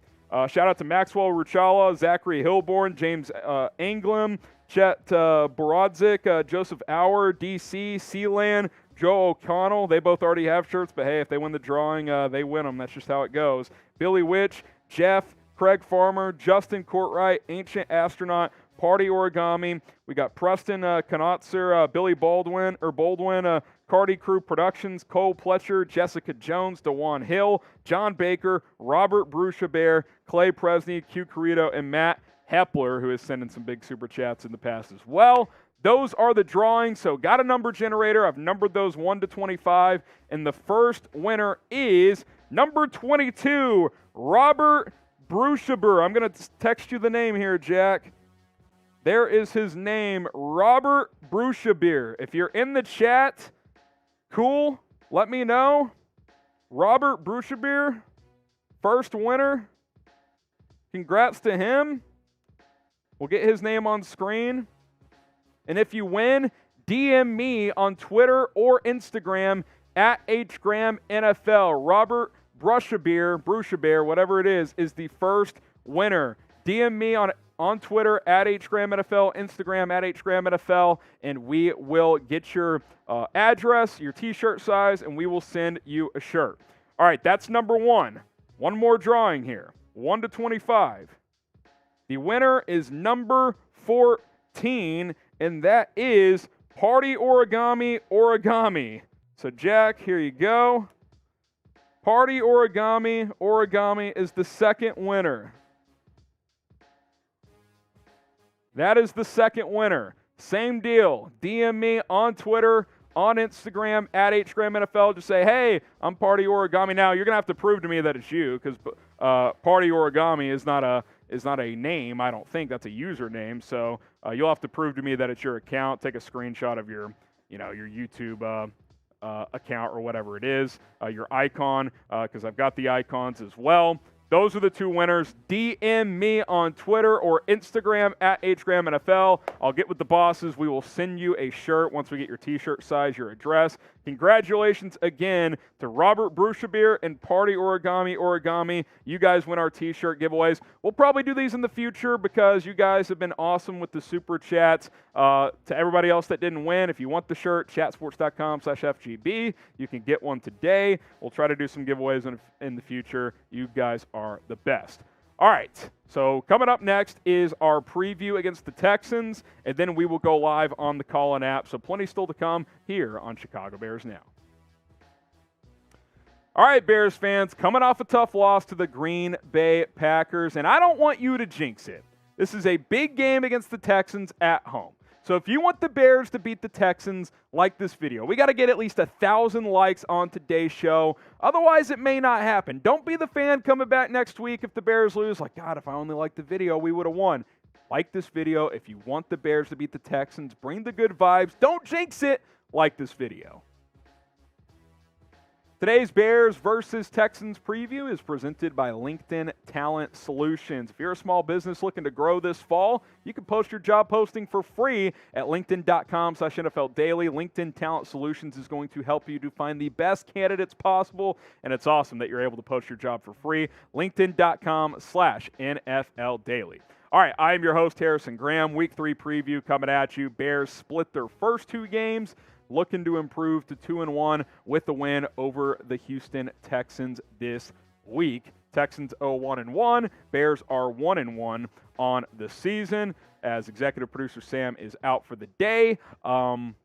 A: Shout out to Maxwell Ruchala, Zachary Hilborn, James Anglem, Chet Borodzik, Joseph Auer, DC, Sealand, Joe O'Connell. They both already have shirts, but hey, if they win the drawing, they win them. That's just how it goes. Billy Witch, Jeff, Craig Farmer, Justin Courtwright, Ancient Astronaut, Party Origami. We got Preston Knotzer, Billy Baldwin, Cardi Crew Productions, Cole Pletcher, Jessica Jones, DeJuan Hill, John Baker, Robert Bruchabert, Clay Presney, Q Carrito, and Matt Hepler, who is sending some big super chats in the past as well. Those are the drawings, so got a number generator. I've numbered those 1 to 25, and the first winner is number 22, Robert Bruchabert. I'm going to text you the name here, Jack. There is his name, Robert Bruchabert. If you're in the chat, cool, let me know. Robert Bruchabert, first winner. Congrats to him. We'll get his name on screen. And if you win, DM me on Twitter or Instagram at HGramNFL. Robert Bruchabert, whatever it is the first winner. DM me on Twitter at HGramNFL, Instagram at HGramNFL, and we will get your address, your t-shirt size, and we will send you a shirt. All right, that's number 1. One more drawing here, 1 to 25. The winner is number 14, and that is Party Origami. So, Jack, here you go. Party Origami is the second winner. That is the second winner. Same deal. DM me on Twitter, on Instagram, at HGramNFL. Just say, hey, I'm Party Origami. Now, you're going to have to prove to me that it's you, because Party Origami is not a name. I don't think that's a username. So you'll have to prove to me that it's your account. Take a screenshot of your YouTube account or whatever it is, your icon, because I've got the icons as well. Those are the 2 winners. DM me on Twitter or Instagram at HGramNFL. I'll get with the bosses. We will send you a shirt once we get your t-shirt size, your address. Congratulations again to Robert Bruchabert and Party Origami. You guys win our t-shirt giveaways. We'll probably do these in the future because you guys have been awesome with the super chats. To everybody else that didn't win, if you want the shirt, chatsports.com/FGB. You can get one today. We'll try to do some giveaways in the future. You guys are the best. All right, so coming up next is our preview against the Texans, and then we will go live on the Call-In app. So plenty still to come here on Chicago Bears Now. All right, Bears fans, coming off a tough loss to the Green Bay Packers, and I don't want you to jinx it. This is a big game against the Texans at home. So if you want the Bears to beat the Texans, like this video. We got to get at least 1,000 likes on today's show. Otherwise, it may not happen. Don't be the fan coming back next week if the Bears lose. Like, God, if I only liked the video, we would have won. Like this video. If you want the Bears to beat the Texans, bring the good vibes. Don't jinx it. Like this video. Today's Bears versus Texans preview is presented by LinkedIn Talent Solutions. If you're a small business looking to grow this fall, you can post your job posting for free at linkedin.com/NFL Daily. LinkedIn Talent Solutions is going to help you to find the best candidates possible, and it's awesome that you're able to post your job for free. LinkedIn.com/NFL Daily. All right, I am your host, Harrison Graham. Week 3 preview coming at you. Bears split their first 2 games, looking to improve to 2-1 with a win over the Houston Texans this week. Texans 0-1-1. Bears are 1-1 on the season. as executive producer Sam is out for the day.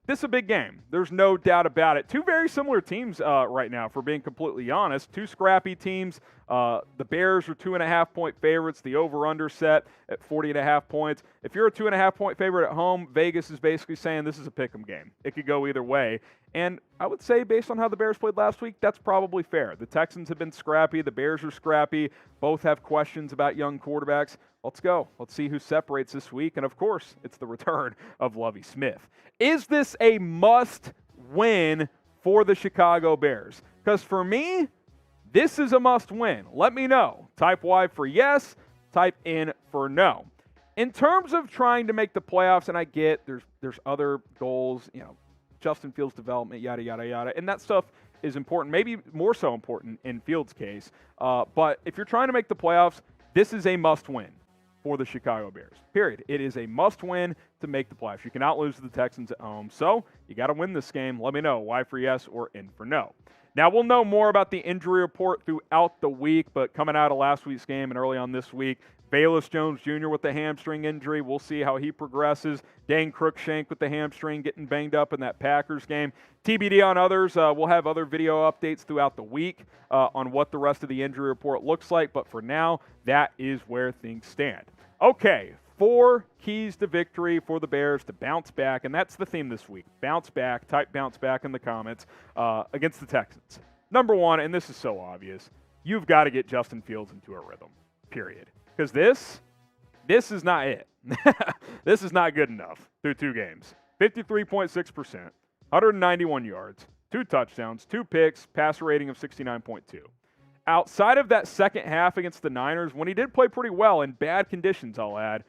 A: This is a big game. There's no doubt about it. Two very similar teams right now, for being completely honest. Two scrappy teams. The Bears are 2.5-point favorites. The over-under set at 40.5 points. If you're a 2.5-point favorite at home, Vegas is basically saying this is a pick'em game. It could go either way. And I would say, based on how the Bears played last week, that's probably fair. The Texans have been scrappy. The Bears are scrappy. Both have questions about young quarterbacks. Let's go. Let's see who separates this week. And, of course, it's the return of Lovie Smith. Is this a must-win for the Chicago Bears? Because for me, this is a must-win. Let me know. Type Y for yes. Type in for no. In terms of trying to make the playoffs, and I get there's other goals, Justin Fields' development, yada, yada, yada. And that stuff is important, maybe more so important in Fields' case. But if you're trying to make the playoffs, this is a must-win for the Chicago Bears, period. It is a must-win to make the playoffs. You cannot lose to the Texans at home. So you got to win this game. Let me know. Y for yes or in for no. Now, we'll know more about the injury report throughout the week, but coming out of last week's game and early on this week, Velus Jones Jr. with the hamstring injury. We'll see how he progresses. Dane Cruikshank with the hamstring getting banged up in that Packers game. TBD on others. We'll have other video updates throughout the week on what the rest of the injury report looks like. But for now, that is where things stand. Okay, 4 keys to victory for the Bears to bounce back. And that's the theme this week. Bounce back. Type bounce back in the comments against the Texans. Number 1, and this is so obvious, you've got to get Justin Fields into a rhythm, period. Because this is not it. This is not good enough through 2 games. 53.6%, 191 yards, 2 touchdowns, 2 picks, passer rating of 69.2. Outside of that second half against the Niners, when he did play pretty well in bad conditions, I'll add,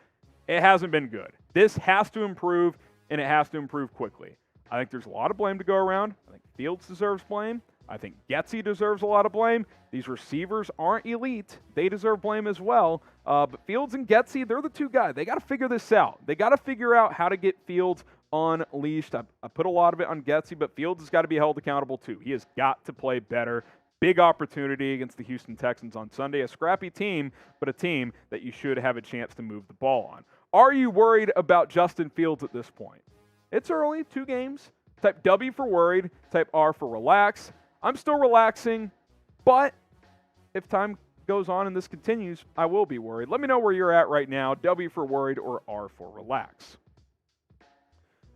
A: it hasn't been good. This has to improve, and it has to improve quickly. I think there's a lot of blame to go around. I think Fields deserves blame. I think Getsy deserves a lot of blame. These receivers aren't elite. They deserve blame as well. But Fields and Getsy, they're the 2 guys. They got to figure this out. They got to figure out how to get Fields unleashed. I put a lot of it on Getsy, but Fields has got to be held accountable too. He has got to play better. Big opportunity against the Houston Texans on Sunday. A scrappy team, but a team that you should have a chance to move the ball on. Are you worried about Justin Fields at this point? It's early, 2 games. Type W for worried. Type R for relax. I'm still relaxing, but if time goes on and this continues, I will be worried. Let me know where you're at right now, W for worried or R for relax.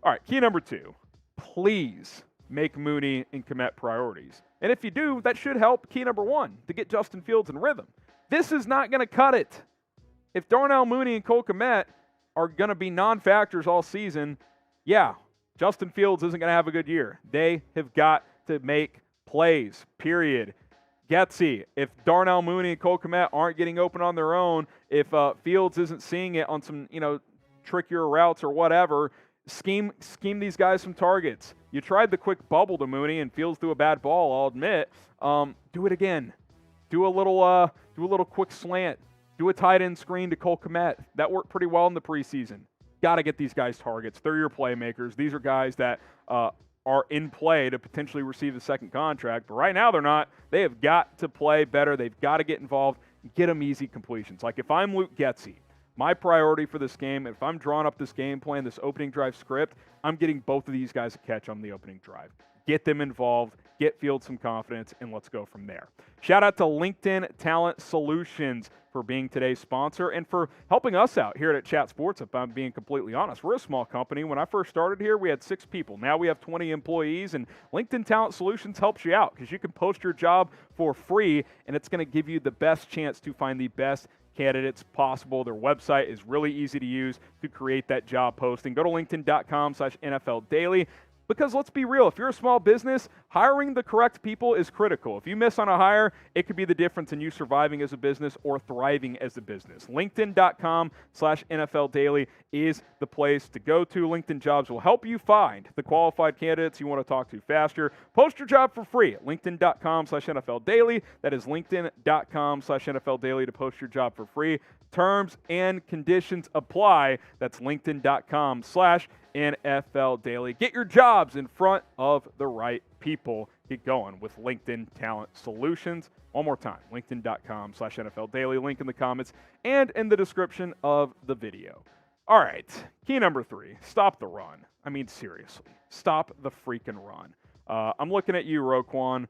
A: All right, key number 2, please make Mooney and Kmet priorities. And if you do, that should help key number 1, to get Justin Fields in rhythm. This is not going to cut it. If Darnell, Mooney, and Cole Kmet are going to be non-factors all season, yeah, Justin Fields isn't going to have a good year. They have got to make plays, period. Getsy, if Darnell Mooney and Cole Kmet aren't getting open on their own, if Fields isn't seeing it on some, trickier routes or whatever, scheme these guys some targets. You tried the quick bubble to Mooney and Fields threw a bad ball, I'll admit. Do it again. Do a little quick slant. Do a tight end screen to Cole Kmet. That worked pretty well in the preseason. Got to get these guys targets. They're your playmakers. These are guys that are in play to potentially receive the second contract. But right now they're not. They have got to play better. They've got to get involved and get them easy completions. Like if I'm Luke Getsy, my priority for this game, if I'm drawing up this game plan, this opening drive script, I'm getting both of these guys a catch on the opening drive. Get them involved, get Fields some confidence, and let's go from there. Shout out to LinkedIn Talent Solutions for being today's sponsor and for helping us out here at Chat Sports, if I'm being completely honest. We're a small company. When I first started here, we had 6 people. Now we have 20 employees, and LinkedIn Talent Solutions helps you out because you can post your job for free, and it's going to give you the best chance to find the best candidates possible. Their website is really easy to use to create that job posting. Go to linkedin.com/NFL Daily. Because let's be real, if you're a small business, hiring the correct people is critical. If you miss on a hire, it could be the difference in you surviving as a business or thriving as a business. LinkedIn.com/NFL Daily is the place to go to. LinkedIn Jobs will help you find the qualified candidates you want to talk to faster. Post your job for free at LinkedIn.com/NFL Daily. That is LinkedIn.com/NFL Daily to post your job for free. Terms and conditions apply. That's LinkedIn.com/NFL Daily. Get your jobs in front of the right people. Get going with LinkedIn Talent Solutions. One more time, LinkedIn.com/NFL Daily. Link in the comments and in the description of the video. All right, key number 3, stop the run. I mean, seriously, stop the freaking run. I'm looking at you, Roquan.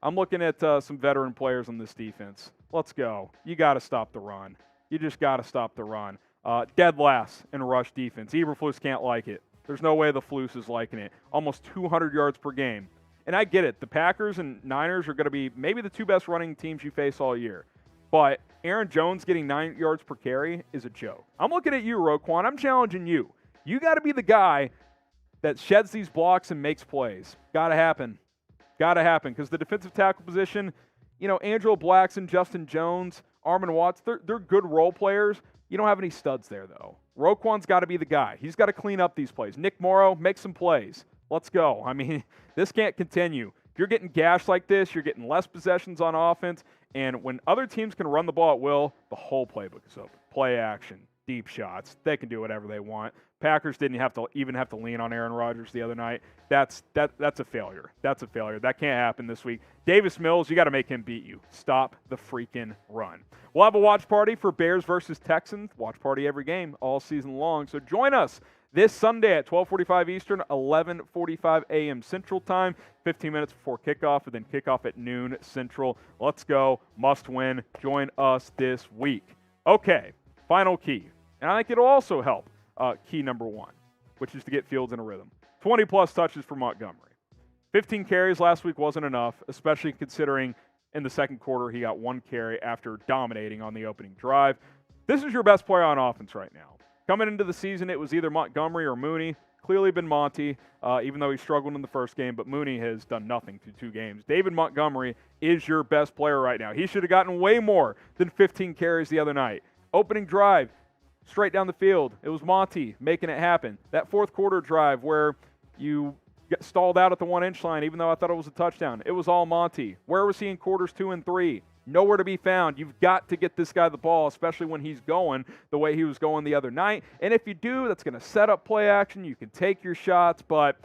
A: I'm looking at some veteran players on this defense. Let's go. You got to stop the run. You just got to stop the run. Dead last in rush defense. Eberflus can't like it. There's no way the Flus is liking it. Almost 200 yards per game. And I get it. The Packers and Niners are going to be maybe the 2 best running teams you face all year. But Aaron Jones getting 9 yards per carry is a joke. I'm looking at you, Roquan. I'm challenging you. You got to be the guy that sheds these blocks and makes plays. Got to happen. Got to happen, because the defensive tackle position, Angelo Blackson, Justin Jones, Armon Watts, they're good role players. You don't have any studs there, though. Roquan's got to be the guy. He's got to clean up these plays. Nick Morrow, make some plays. Let's go. I mean, this can't continue. If you're getting gashed like this, you're getting less possessions on offense, and when other teams can run the ball at will, the whole playbook is open. Play action, deep shots. They can do whatever they want. Packers didn't even have to lean on Aaron Rodgers the other night. That's a failure. That's a failure. That can't happen this week. Davis Mills, you got to make him beat you. Stop the freaking run. We'll have a watch party for Bears versus Texans. Watch party every game all season long. So join us this Sunday at 12:45 Eastern, 11:45 a.m. Central Time, 15 minutes before kickoff, and then kickoff at noon Central. Let's go. Must win. Join us this week. Okay, final key. And I think it'll also help. Key number 1, which is to get Fields in a rhythm. 20-plus touches for Montgomery. 15 carries last week wasn't enough, especially considering in the second quarter he got 1 carry after dominating on the opening drive. This is your best player on offense right now. Coming into the season, it was either Montgomery or Mooney. Clearly been Monty, even though he struggled in the first game, but Mooney has done nothing through 2 games. David Montgomery is your best player right now. He should have gotten way more than 15 carries the other night. Opening drive, straight down the field. It was Monty making it happen. That fourth quarter drive where you get stalled out at the 1-inch line, even though I thought it was a touchdown, it was all Monty. Where was he in quarters 2 and 3? Nowhere to be found. You've got to get this guy the ball, especially when he's going the way he was going the other night. And if you do, that's going to set up play action. You can take your shots, but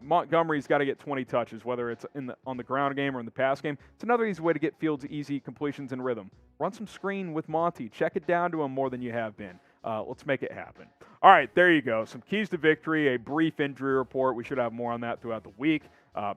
A: Montgomery's got to get 20 touches, whether it's on the ground game or in the pass game. It's another easy way to get Fields easy completions and rhythm. Run some screen with Monty. Check it down to him more than you have been. Let's make it happen. All right, there you go. Some keys to victory, a brief injury report. We should have more on that throughout the week.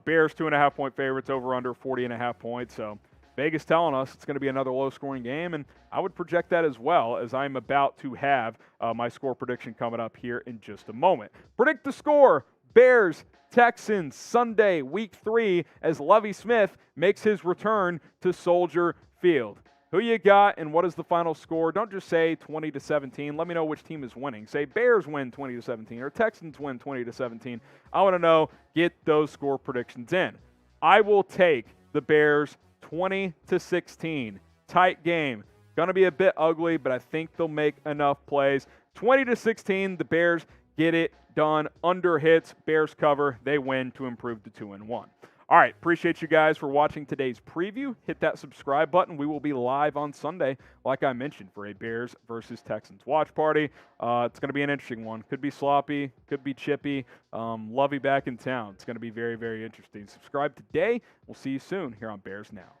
A: Bears 2.5-point favorites, over under 40.5 points. So Vegas telling us it's going to be another low-scoring game, and I would project that as well, as I'm about to have my score prediction coming up here in just a moment. Predict the score. Bears, Texans, Sunday, Week 3, as Lovie Smith makes his return to Soldier Field. Who you got and what is the final score? Don't just say 20-17. Let me know which team is winning. Say Bears win 20-17 or Texans win 20-17. I want to know. Get those score predictions in. I will take the Bears 20-16. Tight game. Going to be a bit ugly, but I think they'll make enough plays. 20-16, the Bears get it done. Under hits, Bears cover. They win to improve to 2-1. All right, appreciate you guys for watching today's preview. Hit that subscribe button. We will be live on Sunday, like I mentioned, for a Bears versus Texans watch party. It's going to be an interesting one. Could be sloppy, could be chippy. Lovey back in town. It's going to be very, very interesting. Subscribe today. We'll see you soon here on Bears Now.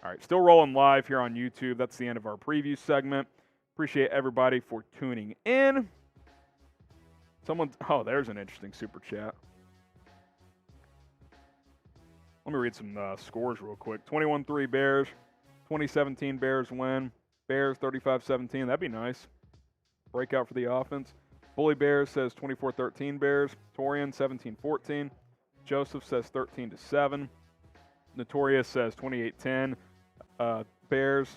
A: All right, still rolling live here on YouTube. That's the end of our preview segment. Appreciate everybody for tuning in. There's an interesting super chat. Let me read some scores real quick. 21-3 Bears. 2017 Bears win. Bears 35-17. That'd be nice. Breakout for the offense. Bully Bears says 24-13 Bears. Torian 17-14. Joseph says 13-7. Notorious says 28-10 Bears.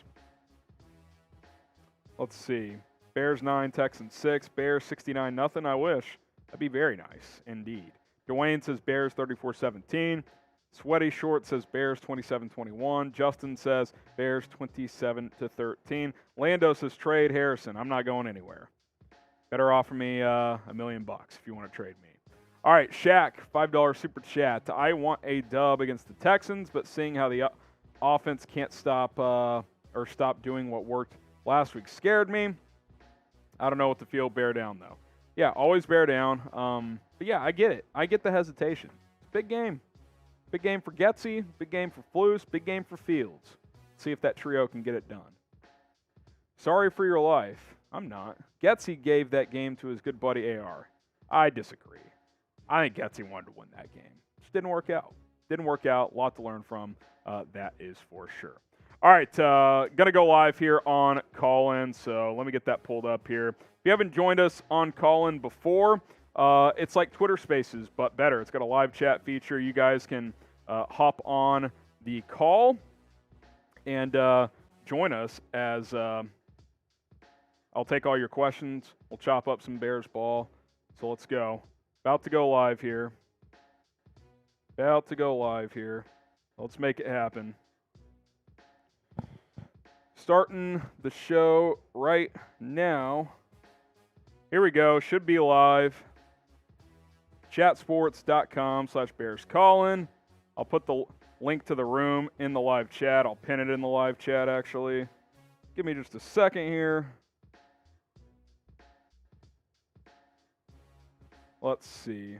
A: Let's see. Bears 9, Texans 6. Bears 69-0. I wish. That'd be very nice indeed. Dwayne says Bears 34-17. Sweaty Short says Bears 27-21. Justin says Bears 27-13. Lando says trade Harrison. I'm not going anywhere. Better offer me $1 million if you want to trade me. All right, Shaq, $5 super chat. I want a dub against the Texans, but seeing how the offense can't stop doing what worked last week scared me. I don't know what to feel. Bear down, though. Yeah, always bear down. But, yeah, I get it. I get the hesitation. Big game. Big game for Getsy, big game for Flus, big game for Fields. See if that trio can get it done. Sorry for your life. I'm not. Getsy gave that game to his good buddy AR. I disagree. I think Getsy wanted to win that game. Just didn't work out. Didn't work out. A lot to learn from. That is for sure. All right, going to go live here on Call-In, so let me get that pulled up here. If you haven't joined us on Call-In before, it's like Twitter Spaces, but better. It's got a live chat feature. You guys can hop on the call and join us as I'll take all your questions. We'll chop up some Bears ball. So let's go. About to go live here. Let's make it happen. Starting the show right now. Here we go. Should be live. Chatsports.com/BearsCallin. I'll put the link to the room in the live chat. I'll pin it in the live chat, actually. Give me just a second here. Let's see.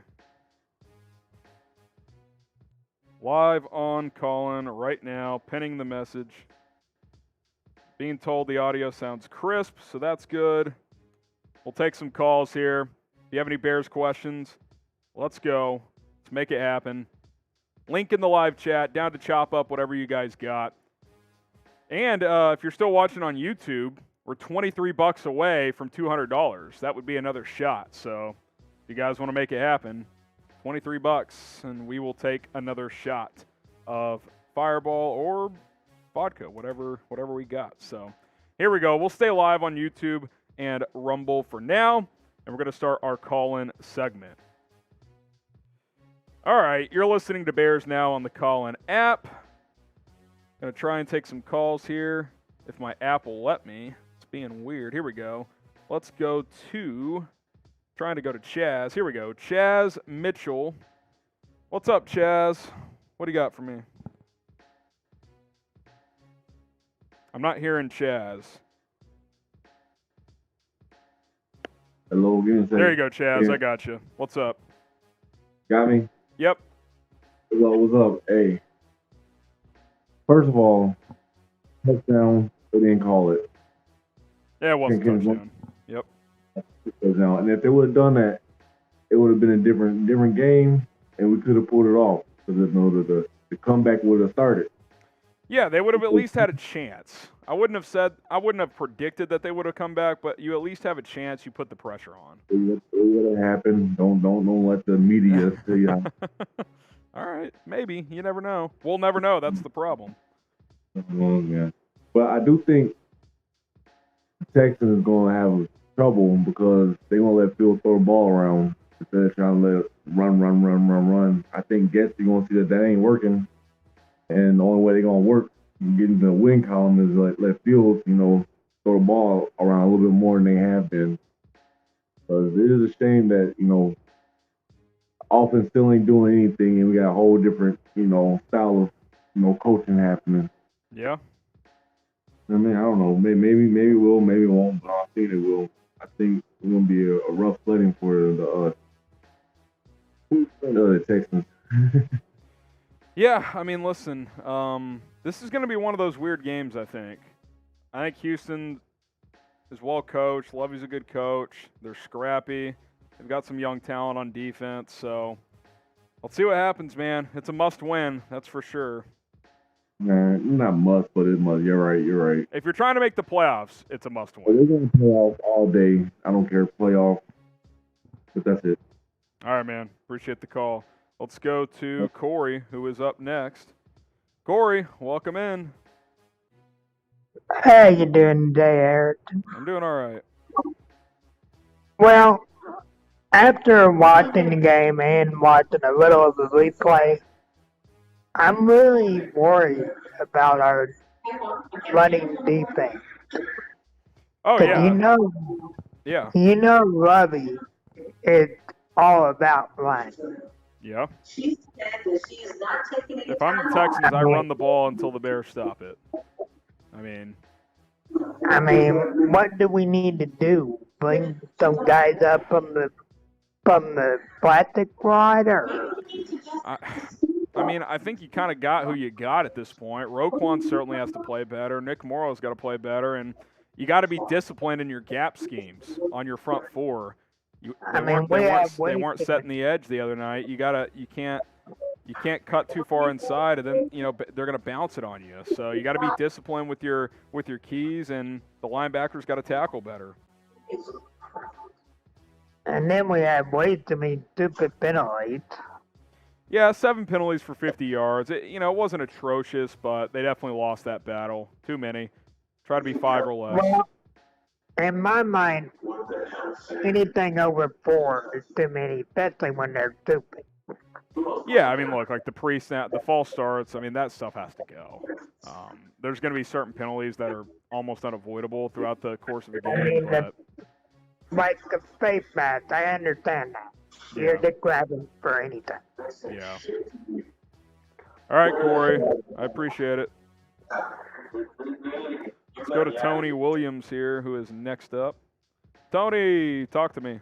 A: Live on Call-In right now, pinning the message. Being told the audio sounds crisp, so that's good. We'll take some calls here. If you have any Bears questions, let's go. Let's make it happen. Link in the live chat, down to chop up whatever you guys got. And if you're still watching on YouTube, we're $23 away from $200. That would be another shot. So if you guys want to make it happen, $23, and we will take another shot of Fireball or vodka, whatever we got. So here we go. We'll stay live on YouTube and Rumble for now, and we're going to start our call-in segment. All right, you're listening to Bears Now on the Call-In app. Going to try and take some calls here if my app will let me. It's being weird. Here we go. Let's go to, trying to go to Chaz. Here we go. Chaz Mitchell. What's up, Chaz? What do you got for me? I'm not hearing Chaz.
C: Hello, give me a second.
A: There you go, Chaz.
C: Yeah.
A: I got you. What's up?
C: Got me?
A: Yep.
C: What's up? Hey. First of all, touchdown, they didn't call it.
A: Yeah, it wasn't a touchdown. Yep.
C: Touchdown. And if they would have done that, it would have been a different game, and we could have pulled it off. Because the comeback would have started.
A: Yeah, they would have at least had a chance. I wouldn't have predicted that they would have come back, but you at least have a chance. You put the pressure on.
C: It would have happened. Don't let the media see you.
A: All right, maybe. You never know. We'll never know. That's the problem.
C: Yeah. But I do think Texans is going to have trouble because they're going to let Phil throw the ball around instead of trying to let it run. I think Getsy going to see that ain't working. And the only way they're going to work getting the win column is let Fields, throw the ball around a little bit more than they have been. Because it is a shame that, offense still ain't doing anything, and we got a whole different, style of, coaching happening.
A: Yeah.
C: I mean, I don't know. Maybe it will, maybe it won't, but I think it will. I think it's going to be a rough sledding for the Texans.
A: Yeah, I mean, listen, this is going to be one of those weird games, I think. I think Houston is well coached. Lovey's a good coach. They're scrappy. They've got some young talent on defense, so let's see what happens, man. It's a must-win, that's for sure.
C: Nah, not must, but it must. You're right.
A: If you're trying to make the playoffs, it's a must-win.
C: Well, they're going to play off all day. I don't care, playoff, but that's it.
A: All right, man. Appreciate the call. Let's go to Corey, who is up next. Corey, welcome in.
D: How you doing today, Eric?
A: I'm doing all right.
D: Well, after watching the game and watching a little of the replay, I'm really worried about our running defense.
A: Oh,
D: 'Cause
A: yeah. Yeah.
D: Lovey is all about running.
A: Yeah. If I'm the Texans, I run the ball until the Bears stop it. I mean,
D: what do we need to do? Bring some guys up from the plastic rod, or?
A: I think you kind of got who you got at this point. Roquan certainly has to play better. Nick Morrow's got to play better, and you got to be disciplined in your gap schemes on your front four.
D: I mean, we have
A: They
D: way
A: weren't
D: too
A: setting the edge the other night. You can't cut too far inside, and then they're going to bounce it on you. So you got to be disciplined with your keys, and the linebackers got to tackle better.
D: And then we have way too many stupid penalties.
A: Yeah, 7 penalties for 50 yards. It wasn't atrocious, but they definitely lost that battle. Too many. Try to be 5 or less.
D: Well, in my mind, anything over 4 is too many, especially when they're stupid.
A: Yeah, I mean, look, like the pre-snap, the false starts, I mean, that stuff has to go. There's going to be certain penalties that are almost unavoidable throughout the course of the
D: I
A: game.
D: mean,
A: But
D: like the face mask, I understand that. You're just grabbing for anything.
A: yeah. All right, Corey. I appreciate it. Let's go to Tony Williams here, who is next up. Tony, talk to me.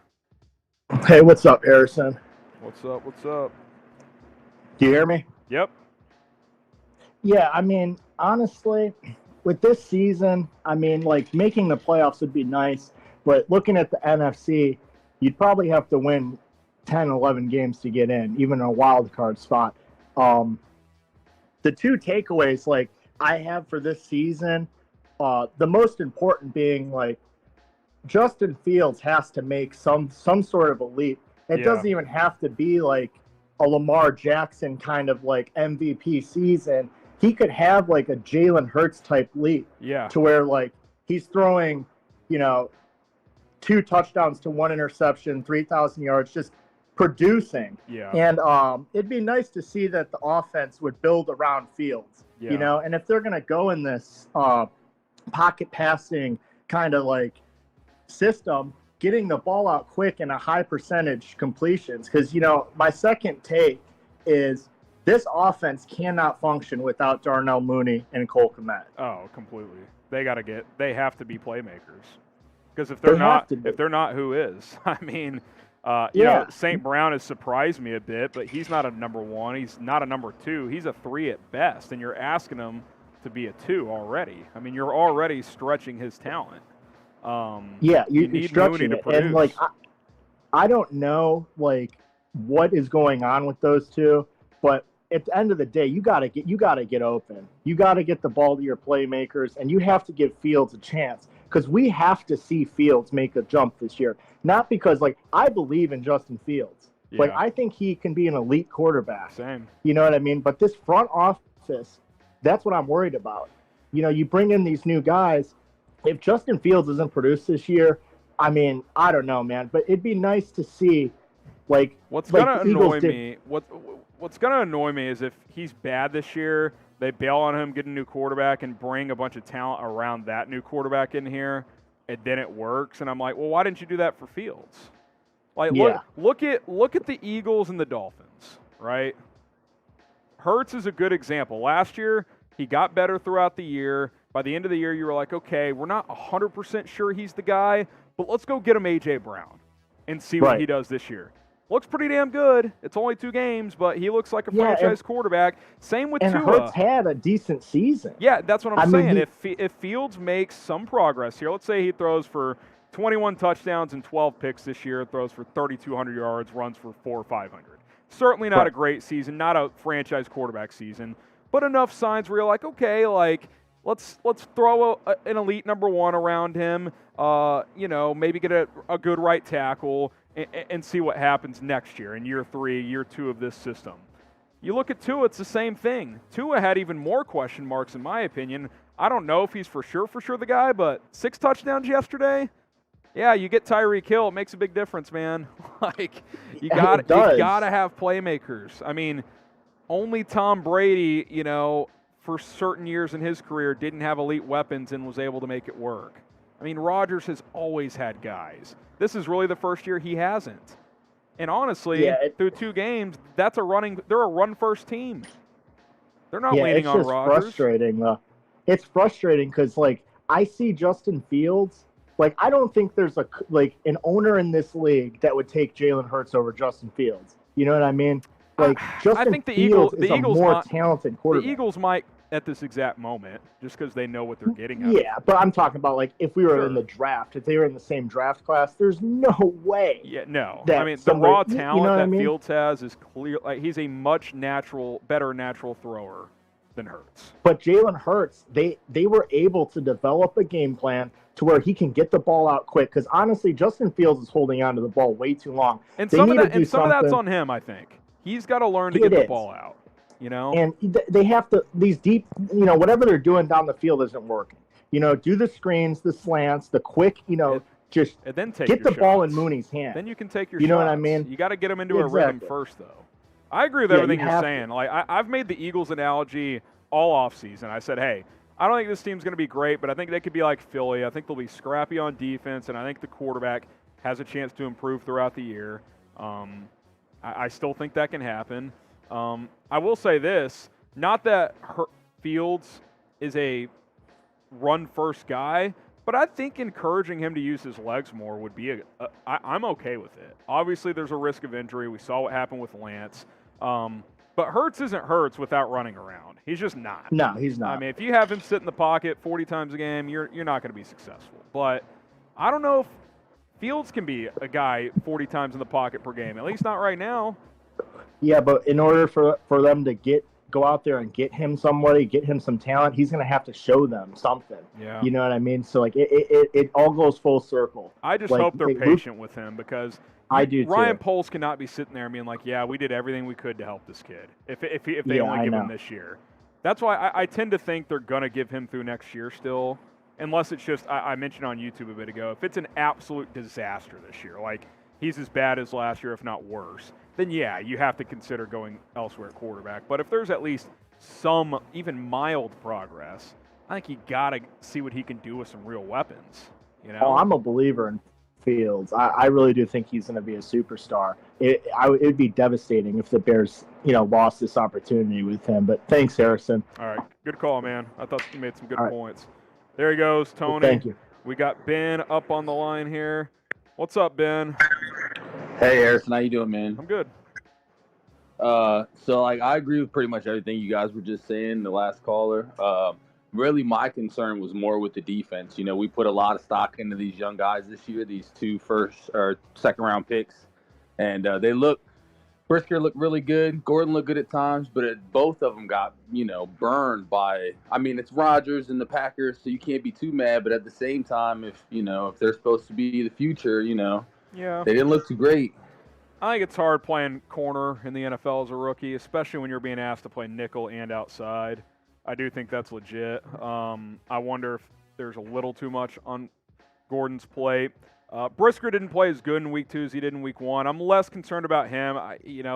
E: Hey, what's up, Harrison?
A: What's up? What's up?
E: Do you hear me?
A: Yep.
E: Yeah, I mean, honestly, with this season, I mean, like, making the playoffs would be nice, but looking at the NFC, you'd probably have to win 10, 11 games to get in, even a wild card spot. The two takeaways, like, I have for this season, the most important being, like, Justin Fields has to make some sort of a leap. It doesn't even have to be, like, a Lamar Jackson kind of, like, MVP season. He could have, like, a Jalen Hurts type leap.
A: Yeah.
E: To where, like, he's throwing, 2 touchdowns to 1 interception, 3,000 yards, just producing.
A: Yeah.
E: And it'd be nice to see that the offense would build around Fields, and if they're going to go in this pocket passing kind of like system, getting the ball out quick and a high percentage completions. Because, my second take is this offense cannot function without Darnell Mooney and Cole Kmet.
A: Oh, completely. They have to be playmakers. Because if they're not, who is? I mean, St. Brown has surprised me a bit, but he's not a number 1. He's not a number 2. He's a 3 at best, and you're asking him to be a 2 already. I mean, you're already stretching his talent.
E: You're
A: need
E: stretching
A: Mooney to
E: it,
A: produce.
E: and like I don't know like what is going on with those two, but at the end of the day, you gotta get open. You gotta get the ball to your playmakers, and you have to give Fields a chance because we have to see Fields make a jump this year. Not because like I believe in Justin Fields, like I think he can be an elite quarterback.
A: Same.
E: You know what I mean? But this front office, that's what I'm worried about. You bring in these new guys. If Justin Fields doesn't produce this year, I mean, I don't know, man. But it'd be nice to see, like,
A: what's gonna annoy me. What's gonna annoy me is if he's bad this year, they bail on him, get a new quarterback, and bring a bunch of talent around that new quarterback in here, and then it works. And I'm like, well, why didn't you do that for Fields? Like, look at the Eagles and the Dolphins, right? Hurts is a good example. Last year, he got better throughout the year. By the end of the year, you were like, okay, we're not 100% sure he's the guy, but let's go get him A.J. Brown and see what he does this year. Looks pretty damn good. It's only 2 games, but he looks like a franchise quarterback. Same with Tua.
E: And Hurts had a decent season.
A: Yeah, that's what I'm saying. If Fields makes some progress here, let's say he throws for 21 touchdowns and 12 picks this year, throws for 3,200 yards, runs for 400 or 500. Certainly not a great season, not a franchise quarterback season, but enough signs where you're like, okay, like, let's throw an elite number 1 around him, maybe get a good right tackle and see what happens next year in year 3, year 2 of this system. You look at Tua, it's the same thing. Tua had even more question marks in my opinion. I don't know if he's for sure the guy, but 6 touchdowns yesterday? Yeah, you get Tyreek Hill, it makes a big difference, man. Like, you gotta have playmakers. I mean, only Tom Brady, for certain years in his career, didn't have elite weapons and was able to make it work. I mean, Rodgers has always had guys. This is really the first year he hasn't. And honestly, through 2 games, they're a run-first team. They're not leaning on Rodgers.
E: Frustrating. It's frustrating because, like, I see Justin Fields. Like, I don't think there's an owner in this league that would take Jalen Hurts over Justin Fields. You know what I mean? Like, Justin
A: I think the
E: Fields
A: Eagles
E: is a more talented quarterback.
A: The Eagles might at this exact moment, just because they know what they're getting. Out
E: Yeah, but I'm talking about like if we were
A: Sure.
E: in the draft, if they were in the same draft class, there's no way.
A: Yeah, no.
E: that
A: I mean, the
E: somebody-
A: raw
E: you
A: talent
E: know what
A: that
E: I mean?
A: Fields has is clear. Like, he's a much better natural thrower than Hurts.
E: But Jalen Hurts, they were able to develop a game plan to where he can get the ball out quick. Because honestly, Justin Fields is holding on to the ball way too long.
A: And
E: They
A: some of
E: need to
A: that,
E: do
A: and some of that's
E: something.
A: on him. I think he's got to learn to
E: It
A: get the
E: is.
A: ball out. You know,
E: And they have to, these deep, whatever they're doing down the field isn't working. Do the screens, the slants, the quick, just
A: and then take
E: get
A: your
E: the ball in
A: shots.
E: Mooney's hand.
A: Then you can take your
E: You know
A: shots.
E: what I mean?
A: You got to get them into a rhythm
E: Exactly.
A: first, though. I agree with
E: Yeah,
A: everything
E: you
A: you're
E: have
A: saying. Like I've made the Eagles analogy all offseason. I said, hey, I don't think this team's going to be great, but I think they could be like Philly. I think they'll be scrappy on defense, and I think the quarterback has a chance to improve throughout the year. I still think that can happen. I will say this, not that Fields is a run-first guy, but I think encouraging him to use his legs more would be I'm okay with it. Obviously, there's a risk of injury. We saw what happened with Lance. But Hurts isn't Hurts without running around. He's just not.
E: No, he's not.
A: I mean, if you have him sit in the pocket 40 times a game, you're not going to be successful. But I don't know if Fields can be a guy 40 times in the pocket per game. At least not right now.
E: Yeah, but in order for them to go out there and get him somebody, get him some talent, he's going to have to show them something.
A: Yeah.
E: You know what I mean? So, like, it all goes full circle.
A: I just
E: Like,
A: hope they're
E: Luke-
A: patient with him because
E: I do,
A: Ryan
E: too.
A: Poles cannot be sitting there and being like, yeah, we did everything we could to help this kid if they
E: Yeah,
A: only
E: I
A: give him
E: know.
A: this year. That's why I tend to think they're going to give him through next year still, unless it's just, I mentioned on YouTube a bit ago, if it's an absolute disaster this year, like he's as bad as last year, if not worse, then yeah, you have to consider going elsewhere at quarterback. But if there's at least some even mild progress, I think you got to see what he can do with some real weapons. You know?
E: Oh, I'm a believer in Fields. I really do think he's going to be a superstar. It'd be devastating if the Bears, lost this opportunity with him. But thanks, Harrison.
A: All right, good call, man. I thought you made some good
E: All right.
A: points. There he goes, Tony.
E: Well, thank you.
A: We got Ben up on the line here. What's up, Ben?
F: Hey, Harrison, how you doing, man?
A: I'm good.
F: So I agree with pretty much everything you guys were just saying, the last caller. Really, my concern was more with the defense. We put a lot of stock into these young guys this year, these 2 first or second round picks, and Brisker looked really good. Gordon looked good at times, but both of them got, burned by. I mean, it's Rodgers and the Packers, so you can't be too mad. But at the same time, if they're supposed to be the future,
A: Yeah.
F: they didn't look too great.
A: I think it's hard playing corner in the NFL as a rookie, especially when you're being asked to play nickel and outside. I do think that's legit. I wonder if there's a little too much on Gordon's plate. Brisker didn't play as good in week 2 as he did in week 1. I'm less concerned about him.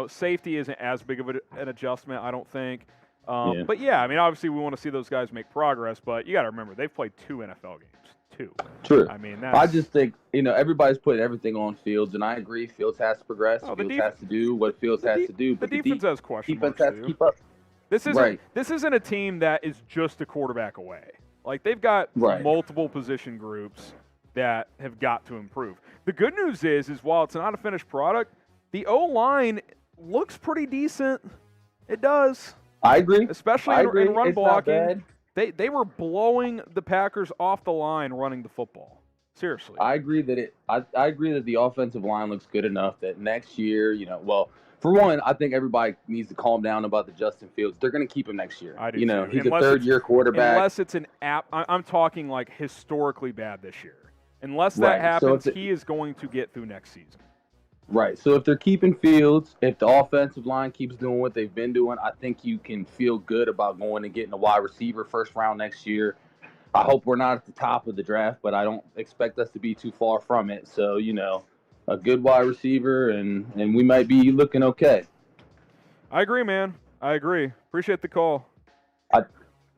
A: Safety isn't as big of an adjustment, I don't think.
F: Yeah.
A: But yeah, I mean, obviously we want to see those guys make progress, but you got to remember they've played 2 NFL games. 2.
F: True.
A: I mean, that's,
F: I just think, everybody's putting everything on Fields, and I agree. Fields has to progress.
A: Oh, the
F: Fields
A: def-
F: has to do what Fields
A: the
F: has
A: de-
F: to do.
A: the
F: But
A: defense has question
F: defense
A: marks
F: has
A: too.
F: to keep up.
A: This isn't
F: Right.
A: this isn't a team that is just a quarterback away. Like they've got
F: Right.
A: multiple position groups that have got to improve. The good news is while it's not a finished product, the O-line looks pretty decent. It does,
F: I agree.
A: especially
F: I agree.
A: in run
F: It's not
A: blocking.
F: bad.
A: They were blowing the Packers off the line running the football. Seriously.
F: I agree that I agree that the offensive line looks good enough that next year, for one, I think everybody needs to calm down about the Justin Fields. They're going to keep him next year.
A: I do
F: He's
A: too.
F: a
A: Unless
F: third-year quarterback.
A: Unless it's I'm talking like historically bad this year. Unless that
F: Right. So
A: happens,
F: it's
A: he is going to get through next season.
F: Right. So if they're keeping Fields, if the offensive line keeps doing what they've been doing, I think you can feel good about going and getting a wide receiver first round next year. I hope we're not at the top of the draft, but I don't expect us to be too far from it. So, a good wide receiver, and we might be looking okay.
A: I agree, man. I agree. Appreciate the call.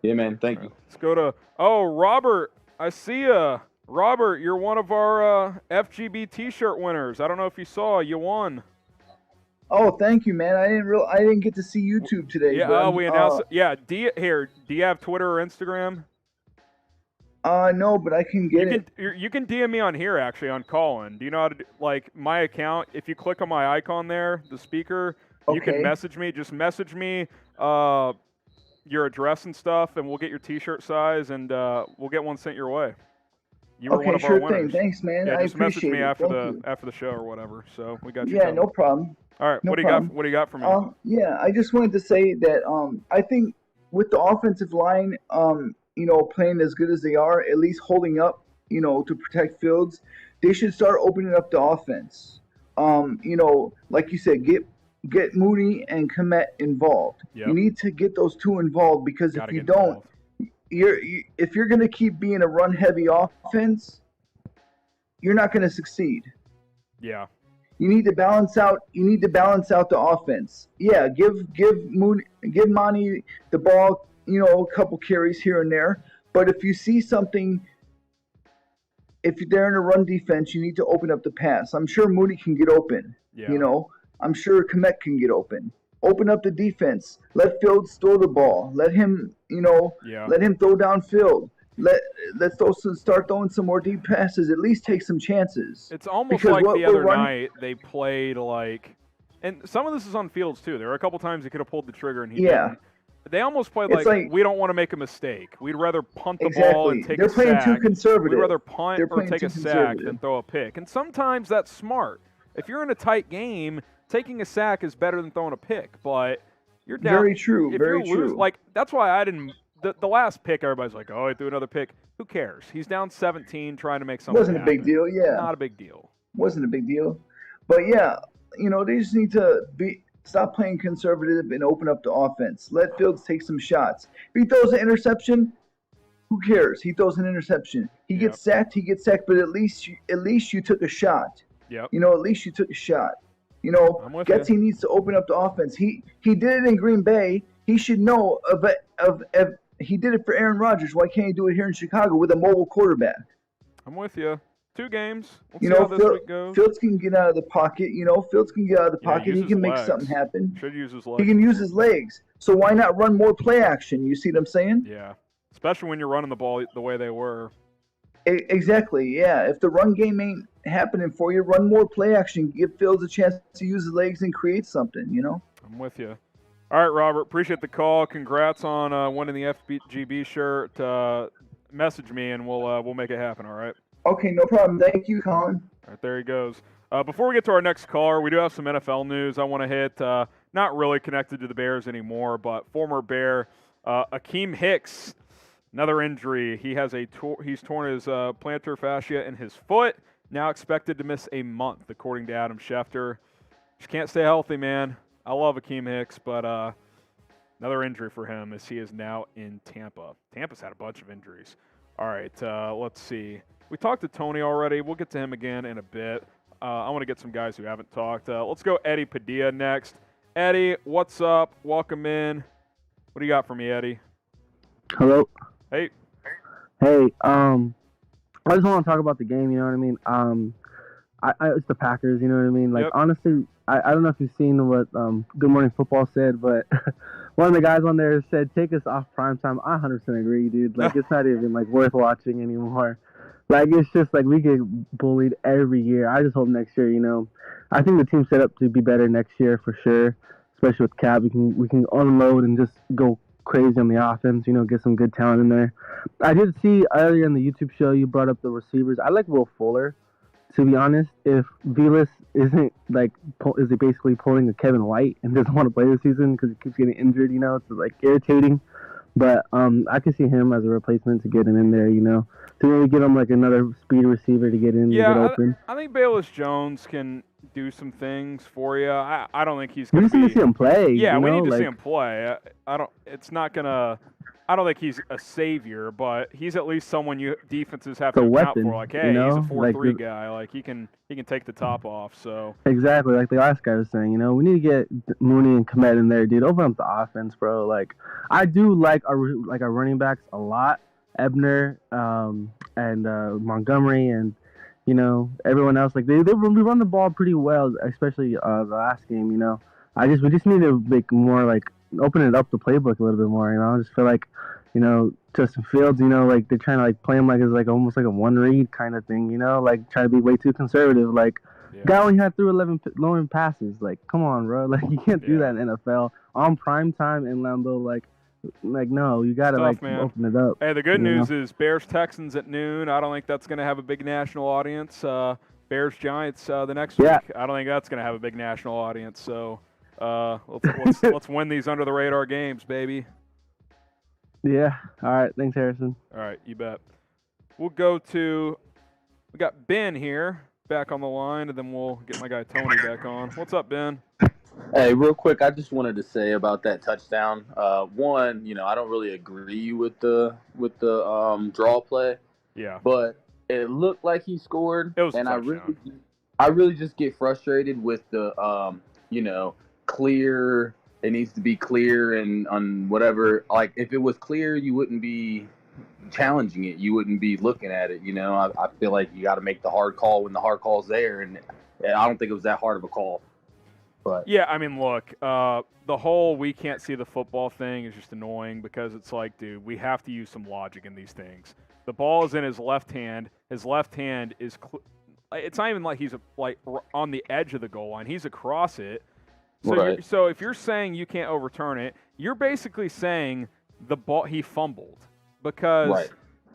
F: Yeah, man. Thank you.
A: Let's go to Robert. I see ya. Robert, you're one of our FGB T-shirt winners. I don't know if you saw. You won.
G: Oh, thank you, man. I didn't get to see YouTube today.
A: Yeah,
G: but,
A: we announced. Yeah. Do you have Twitter or Instagram?
G: No, but I can get it.
A: You can DM me on here, actually, on Callin. Do you know how to do, like, my account? If you click on my icon there, the speaker, you can
G: Okay.
A: message me. Just message me your address and stuff, and we'll get your T-shirt size, and we'll get one sent your way. You were one of our winners.
G: Thing. Thanks, man.
A: Yeah,
G: I
A: just message
G: appreciate
A: me
G: it.
A: after the show or whatever. So we got you.
G: Yeah,
A: covered.
G: no problem.
A: All right,
G: No
A: what do you got for me?
G: Yeah, I just wanted to say that I think with the offensive line, playing as good as they are, at least holding up, to protect Fields, they should start opening up the offense. Like you said, get Mooney and Kmet involved.
A: Yep.
G: You need to get those two involved because
A: Gotta
G: if you
A: get
G: don't,
A: involved.
G: if you're going to keep being a run-heavy offense, you're not going to succeed.
A: Yeah.
G: You need to balance out. The offense. Yeah, give Monty the ball. A couple carries here and there. But if you see something, if they're in a run defense, you need to open up the pass. I'm sure Mooney can get open.
A: Yeah.
G: I'm sure Kmet can get open. Open up the defense. Let Fields throw the ball. Let him. Let him throw downfield. Let's start throwing some more deep passes. At least take some chances.
A: It's almost
G: Because
A: like
G: what
A: the
G: we're
A: other
G: running-
A: night they played like, and some of this is on Fields too. There were a couple times he could have pulled the trigger and he didn't. They almost played
G: It's like
A: we don't want to make a mistake. We'd rather punt the
G: Exactly.
A: ball and take
G: They're
A: a
G: playing
A: sack.
G: too conservative.
A: We'd rather punt
G: They're
A: or
G: playing
A: take
G: too
A: a sack
G: conservative.
A: than throw a pick. And sometimes that's smart. If you're in a tight game, taking a sack is better than throwing a pick. But you're down.
G: Very true.
A: If
G: Very
A: you're
G: true.
A: that's why I didn't. The last pick, everybody's like, oh, he threw another pick. Who cares? He's down 17 trying to make something
G: Wasn't a big
A: happen.
G: deal. Yeah.
A: Not a big deal.
G: Wasn't a big deal. But yeah, they just need to stop playing conservative and open up the offense. Let Fields take some shots. If he throws an interception, who cares? He throws an interception. He gets sacked, but at least you took a shot.
A: Yep.
G: At least you took a shot.
A: I'm with
G: Getsy needs to open up the offense. He did it in Green Bay. He should know of he did it for Aaron Rodgers. Why can't he do it here in Chicago with a mobile quarterback?
A: I'm with you. 2 games. We'll see how this week goes.
G: Fields can get out of the pocket. Fields can get out of the
A: Yeah,
G: pocket.
A: use
G: He
A: his
G: can make
A: legs.
G: something happen.
A: Should use his legs.
G: He can use his legs. So why not run more play action? You see what I'm saying?
A: Yeah. Especially when you're running the ball the way they were.
G: Exactly. Yeah. If the run game ain't happening for you, run more play action. Give Fields a chance to use his legs and create something.
A: I'm with you. All right, Robert. Appreciate the call. Congrats on winning the FGB shirt. Message me and we'll make it happen. All right.
G: Okay, no problem. Thank you, Colin.
A: All right, there he goes. Before we get to our next caller, we do have some NFL news I want to hit. Not really connected to the Bears anymore, but former Bear Akeem Hicks, another injury. He's torn his plantar fascia in his foot. Now expected to miss a month, according to Adam Schefter. Just can't stay healthy, man. I love Akeem Hicks, but another injury for him as he is now in Tampa. Tampa's had a bunch of injuries. All right, let's see. We talked to Tony already. We'll get to him again in a bit. I want to get some guys who haven't talked. Let's go Eddie Padilla next. Eddie, what's up? Welcome in. What do you got for me, Eddie?
H: Hello.
A: Hey.
H: Hey. I just want to talk about the game. You know what I mean? It's the Packers. You know what I mean? Like honestly, I don't know if you've seen what Good Morning Football said, but one of the guys on there said, "Take us off primetime." I 100% agree, dude. Like it's not even worth watching anymore. Like it's just we get bullied every year. I just hope next year, I think the team's set up to be better next year for sure. Especially with Cap, we can unload and just go crazy on the offense. Get some good talent in there. I did see earlier in the YouTube show you brought up the receivers. I like Will Fuller. To be honest, if Velas isn't is he basically pulling a Kevin White and doesn't want to play this season because he keeps getting injured, it's irritating. But I can see him as a replacement to get him in there, to maybe get him another speed receiver to get in and get open.
A: I think Bayless Jones can do some things for you. I don't think he's
H: We
A: going
H: just need to see him play.
A: Yeah, we need to see
H: like-
A: him play. I don't think he's a savior, but he's at least someone defenses have to
H: It's a
A: account
H: weapon,
A: for. Like, hey,
H: you
A: he's a
H: know?
A: 4-3
H: Like,
A: guy. He can take the top off. So
H: Exactly, like the last guy was saying, we need to get Mooney and Kmet in there, dude. Open up the offense, bro. Like, I do like our running backs a lot, Ebner, and Montgomery, and everyone else. Like we run the ball pretty well, especially the last game. We just need to make more open it up the playbook a little bit more. I just feel like Justin Fields, they're trying to play him as almost a one read kind of thing. Trying to be way too conservative. Guy only had through 11 passes. Come on, bro. You can't do that in NFL on prime time in Lambeau. Like, no, you got to,
A: Tough, man.
H: open it up.
A: Hey, the good news is Bears-Texans at noon. I don't think that's going to have a big national audience. Bears-Giants the next week. I don't think that's going to have a big national audience. So let's win these under-the-radar games, baby.
H: Yeah. All right. Thanks, Harrison.
A: All right, you bet. We'll go to – we got Ben here back on the line, and then we'll get my guy Tony back on. What's up, Ben?
F: Hey, real quick, I just wanted to say about that touchdown. One, I don't really agree with the draw play.
A: Yeah.
F: But it looked like he scored.
A: It was a
F: and
A: touchdown.
F: I really just get frustrated with the clear. It needs to be clear and on whatever. Like if it was clear, you wouldn't be challenging it. You wouldn't be looking at it. I feel like you got to make the hard call when the hard call's there, and I don't think it was that hard of a call. But
A: yeah, I mean, look, the whole we can't see the football thing is just annoying because it's like, dude, we have to use some logic in these things. The ball is in his left hand. His left hand is it's not even like he's on the edge of the goal line. He's across it. So,
F: right.
A: So if you're saying you can't overturn it, you're basically saying the ball he fumbled because.
F: Right.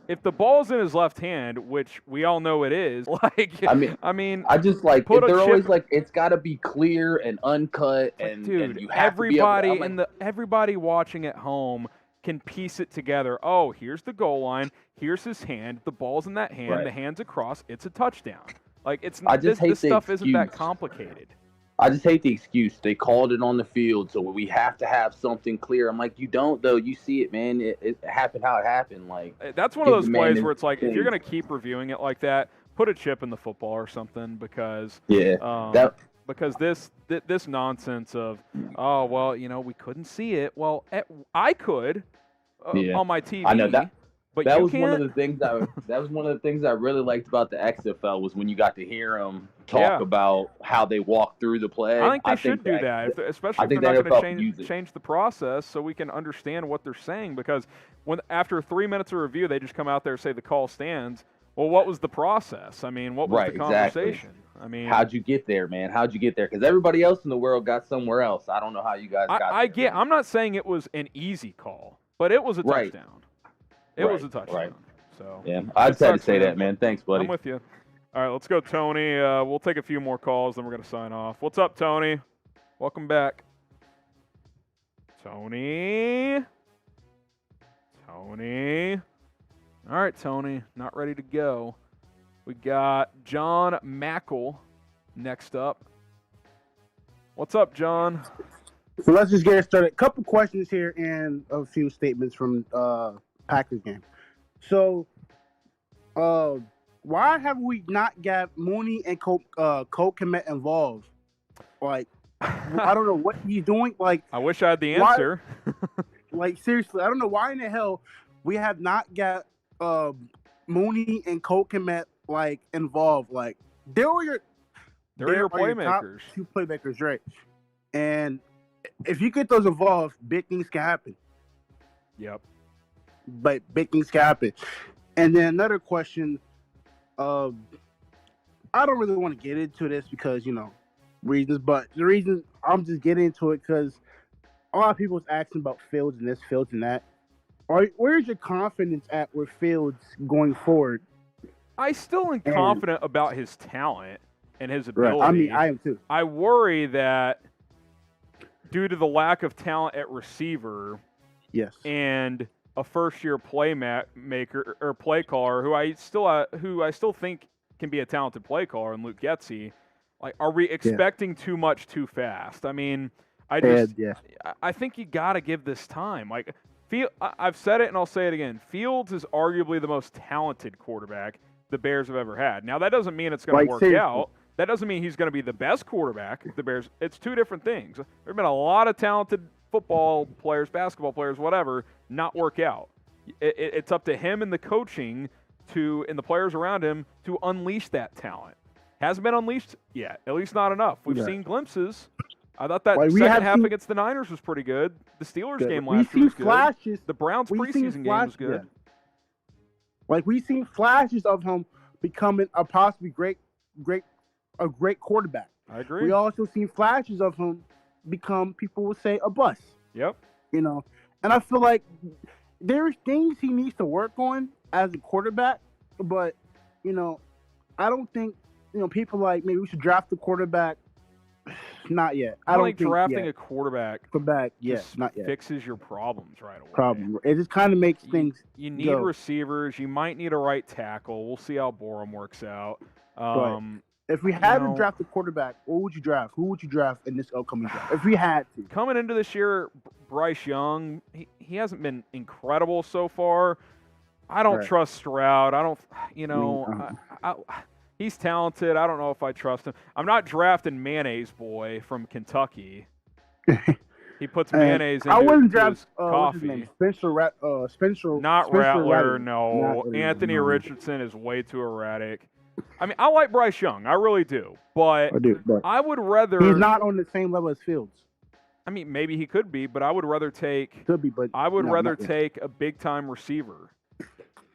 A: If the ball's in his left hand, which we all know it is,
F: I just like they're always like it's got to be clear and uncut, and
A: dude,
F: and you have
A: everybody
F: to be
A: everybody watching at home can piece it together. Oh, here's the goal line. Here's his hand. The ball's in that hand.
F: Right.
A: The hand's across. It's a touchdown. Like it's this stuff isn't that complicated.
F: I just hate the excuse. They called it on the field, so we have to have something clear. I'm like, you don't, though. You see it, man. It happened how it happened. Like
A: that's one of those plays where it's like, if you're going to keep reviewing it like that, put a chip in the football or something because because this nonsense of, oh, well, we couldn't see it. Well, I could on my TV.
F: I know that.
A: But
F: that was one of the things I really liked about the XFL was when you got to hear them talk about how they walk through the play.
A: I think they should do that, especially if they're not going to change the process, so we can understand what they're saying. Because after 3 minutes of review, they just come out there and say the call stands. Well, what was the process? I mean, what was the conversation?
F: Exactly.
A: I mean,
F: how'd you get there, man? How'd you get there? Because everybody else in the world got somewhere else. I don't know how you guys got there.
A: I'm not saying it was an easy call, but it was a touchdown. It was a touchdown.
F: Right.
A: So
F: yeah, I just had to say that, man. Thanks, buddy.
A: I'm with you. All right, let's go, Tony. We'll take a few more calls, then we're going to sign off. What's up, Tony? Welcome back. Tony. All right, Tony. Not ready to go. We got John Mackle next up. What's up, John?
I: So let's just get it started. A couple questions here and a few statements from Packers game. So, why have we not got Mooney and Coach Kmet involved? Like, I don't know what he's doing. Like,
A: I wish I had the answer.
I: Like, seriously, I don't know why in the hell we have not got Mooney and Coach Kmet involved. Like, they're your
A: playmakers.
I: Top two playmakers, right? And if you get those involved, big things can happen.
A: Yep.
I: But big things can happen. And then another question, I don't really want to get into this because, reasons, but the reason I'm just getting into it because a lot of people is asking about Fields and this, Fields and that. Where's your confidence at with Fields going forward?
A: I still am confident about his talent and his ability.
I: Right. I mean, I am too.
A: I worry that due to the lack of talent at receiver,
I: yes,
A: and a first-year playmaker or play caller who I still think can be a talented play caller, and Luke Getsy. Like, are we expecting too much too fast? I mean, I think you got to give this time. Like, I've said it and I'll say it again. Fields is arguably the most talented quarterback the Bears have ever had. Now, that doesn't mean it's going to work out. That doesn't mean he's going to be the best quarterback. The Bears. It's two different things. There have been a lot of talented football players, basketball players, whatever, not work out. It's up to him and the coaching and the players around him to unleash that talent. Hasn't been unleashed yet, at least not enough. We've seen glimpses. I thought that second half against the Niners was pretty good. The Steelers game last week was good.
I: Flashes.
A: The Browns preseason game was good.
I: Yeah. We've seen flashes of him becoming a possibly great quarterback.
A: I agree.
I: We also seen flashes of him become, people would say, a bust.
A: Yep.
I: And I feel like there's things he needs to work on as a quarterback, but, I don't think, people like maybe we should draft the quarterback. Not yet. I don't think
A: drafting
I: yet.
A: a quarterback
I: yes, not yet.
A: fixes your problems right away.
I: It just kind of makes things.
A: You need
I: go.
A: receivers. You might need a right tackle. We'll see how Borum works out.
I: If we had to draft a quarterback, what would you draft? Who would you draft in this upcoming draft? If we had to.
A: Coming into this year, Bryce Young, he hasn't been incredible so far. I don't trust Stroud. I don't, he's talented. I don't know if I trust him. I'm not drafting Mayonnaise Boy from Kentucky. He puts mayonnaise into
I: I wouldn't draft
A: coffee.
I: Spencer.
A: Not
I: Spencer
A: Rattler,
I: Rattler.
A: no.
I: Not
A: Anthony Richardson is way too erratic. I mean, I like Bryce Young. I really do. But I would rather...
I: He's not on the same level as Fields.
A: I mean, maybe he could be, but I would rather take...
I: Could be, but...
A: I would rather take a big-time receiver.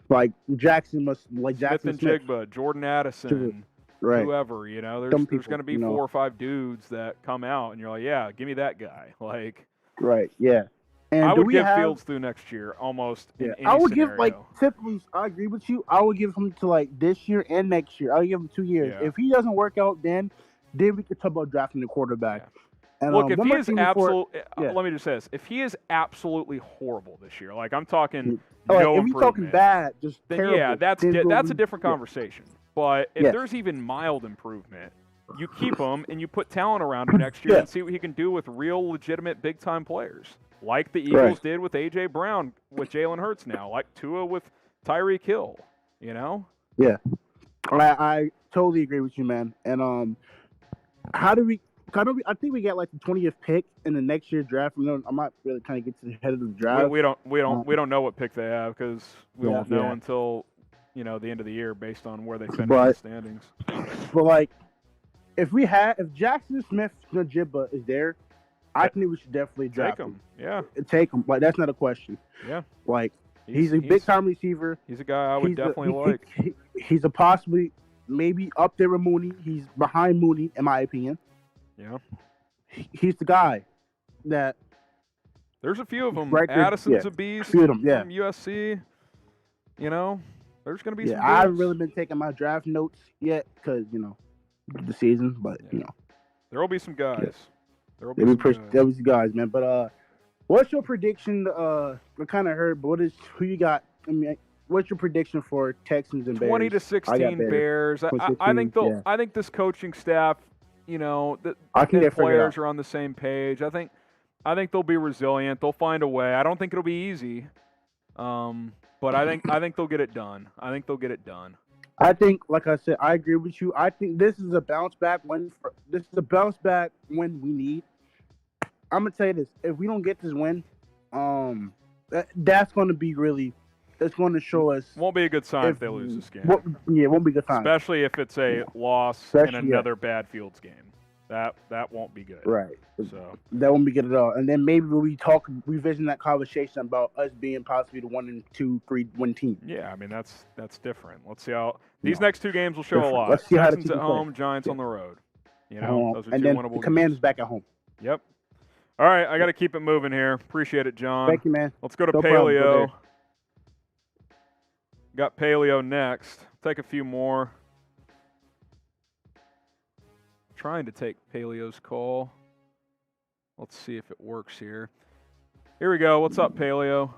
I: Like Jackson
A: Smith and Jigba, Jordan Addison, whoever, there's going to be 4 or 5 dudes that come out, and you're like, yeah, give me that guy. Like,
I: right, yeah. And
A: I would give Fields through next year, almost.
I: Yeah.
A: In any
I: I would
A: scenario.
I: give typically. I agree with you. I would give him to this year and next year. I would give him 2 years.
A: Yeah.
I: If he doesn't work out, then we could talk about drafting the quarterback.
A: Yeah.
I: And,
A: look, if he is absolutely, let me just say this: if he is absolutely horrible this year, like I'm talking,
I: if he's talking bad, just
A: then
I: terrible,
A: that's a different conversation. But if there's even mild improvement, you keep him and you put talent around him next year and see what he can do with real, legitimate, big-time players, like the Eagles did with A.J. Brown with Jalen Hurts now, like Tua with Tyreek Hill.
I: Yeah, I totally agree with you, man. And I think we get the 20th pick in the next year's draft. I'm not really trying to get to the head of the draft.
A: We don't know what pick they have because we won't know until the end of the year based on where they finish the standings.
I: But if Jackson Smith-Njigba is there, I think we should definitely draft him.
A: Yeah,
I: take him. That's not a question.
A: Yeah,
I: he's a big time receiver.
A: He's a guy I would definitely like.
I: He's a possibly maybe up there with Mooney. He's behind Mooney in my opinion.
A: Yeah,
I: he's the guy that.
A: There's a few of them.
I: Right there,
A: Addison's a beast.
I: Few of them,
A: from USC. There's going to be some.
I: I haven't really been taking my draft notes yet because the season, but
A: there will be some guys.
I: There'll be some guys, man. But what's your prediction? I kind of heard, but who you got? I mean, what's your prediction for Texans and Bears?
A: 20-16 Bears. I think I think this coaching staff. The players are on the same page. I think they'll be resilient. They'll find a way. I don't think it'll be easy, but I think they'll get it done.
I: I think, like I said, I agree with you. I think this is a bounce back win. This is a bounce back win we need. I'm gonna tell you this: if we don't get this win, that's going to be really. It's going to show us.
A: Won't be a good sign if they lose this game.
I: It won't be a good sign.
A: Especially if it's a loss in another bad Fields game. That won't be good.
I: Right.
A: So
I: that won't be good at all. And then maybe we'll revision that conversation about us being possibly the 1 2 3 win team.
A: Yeah, I mean that's different. Let's see how these next 2 games will show a lot.
I: Let's see how the
A: Texans at home, Giants on the road. Those are 2 winnable games.
I: Commanders back at home.
A: Yep. All right, I got to keep it moving here. Appreciate it, John.
I: Thank you, man.
A: Let's go to Paleo. Got Paleo next. Take a few more. Trying to take Paleo's call. Let's see if it works here. Here we go. What's up, Paleo?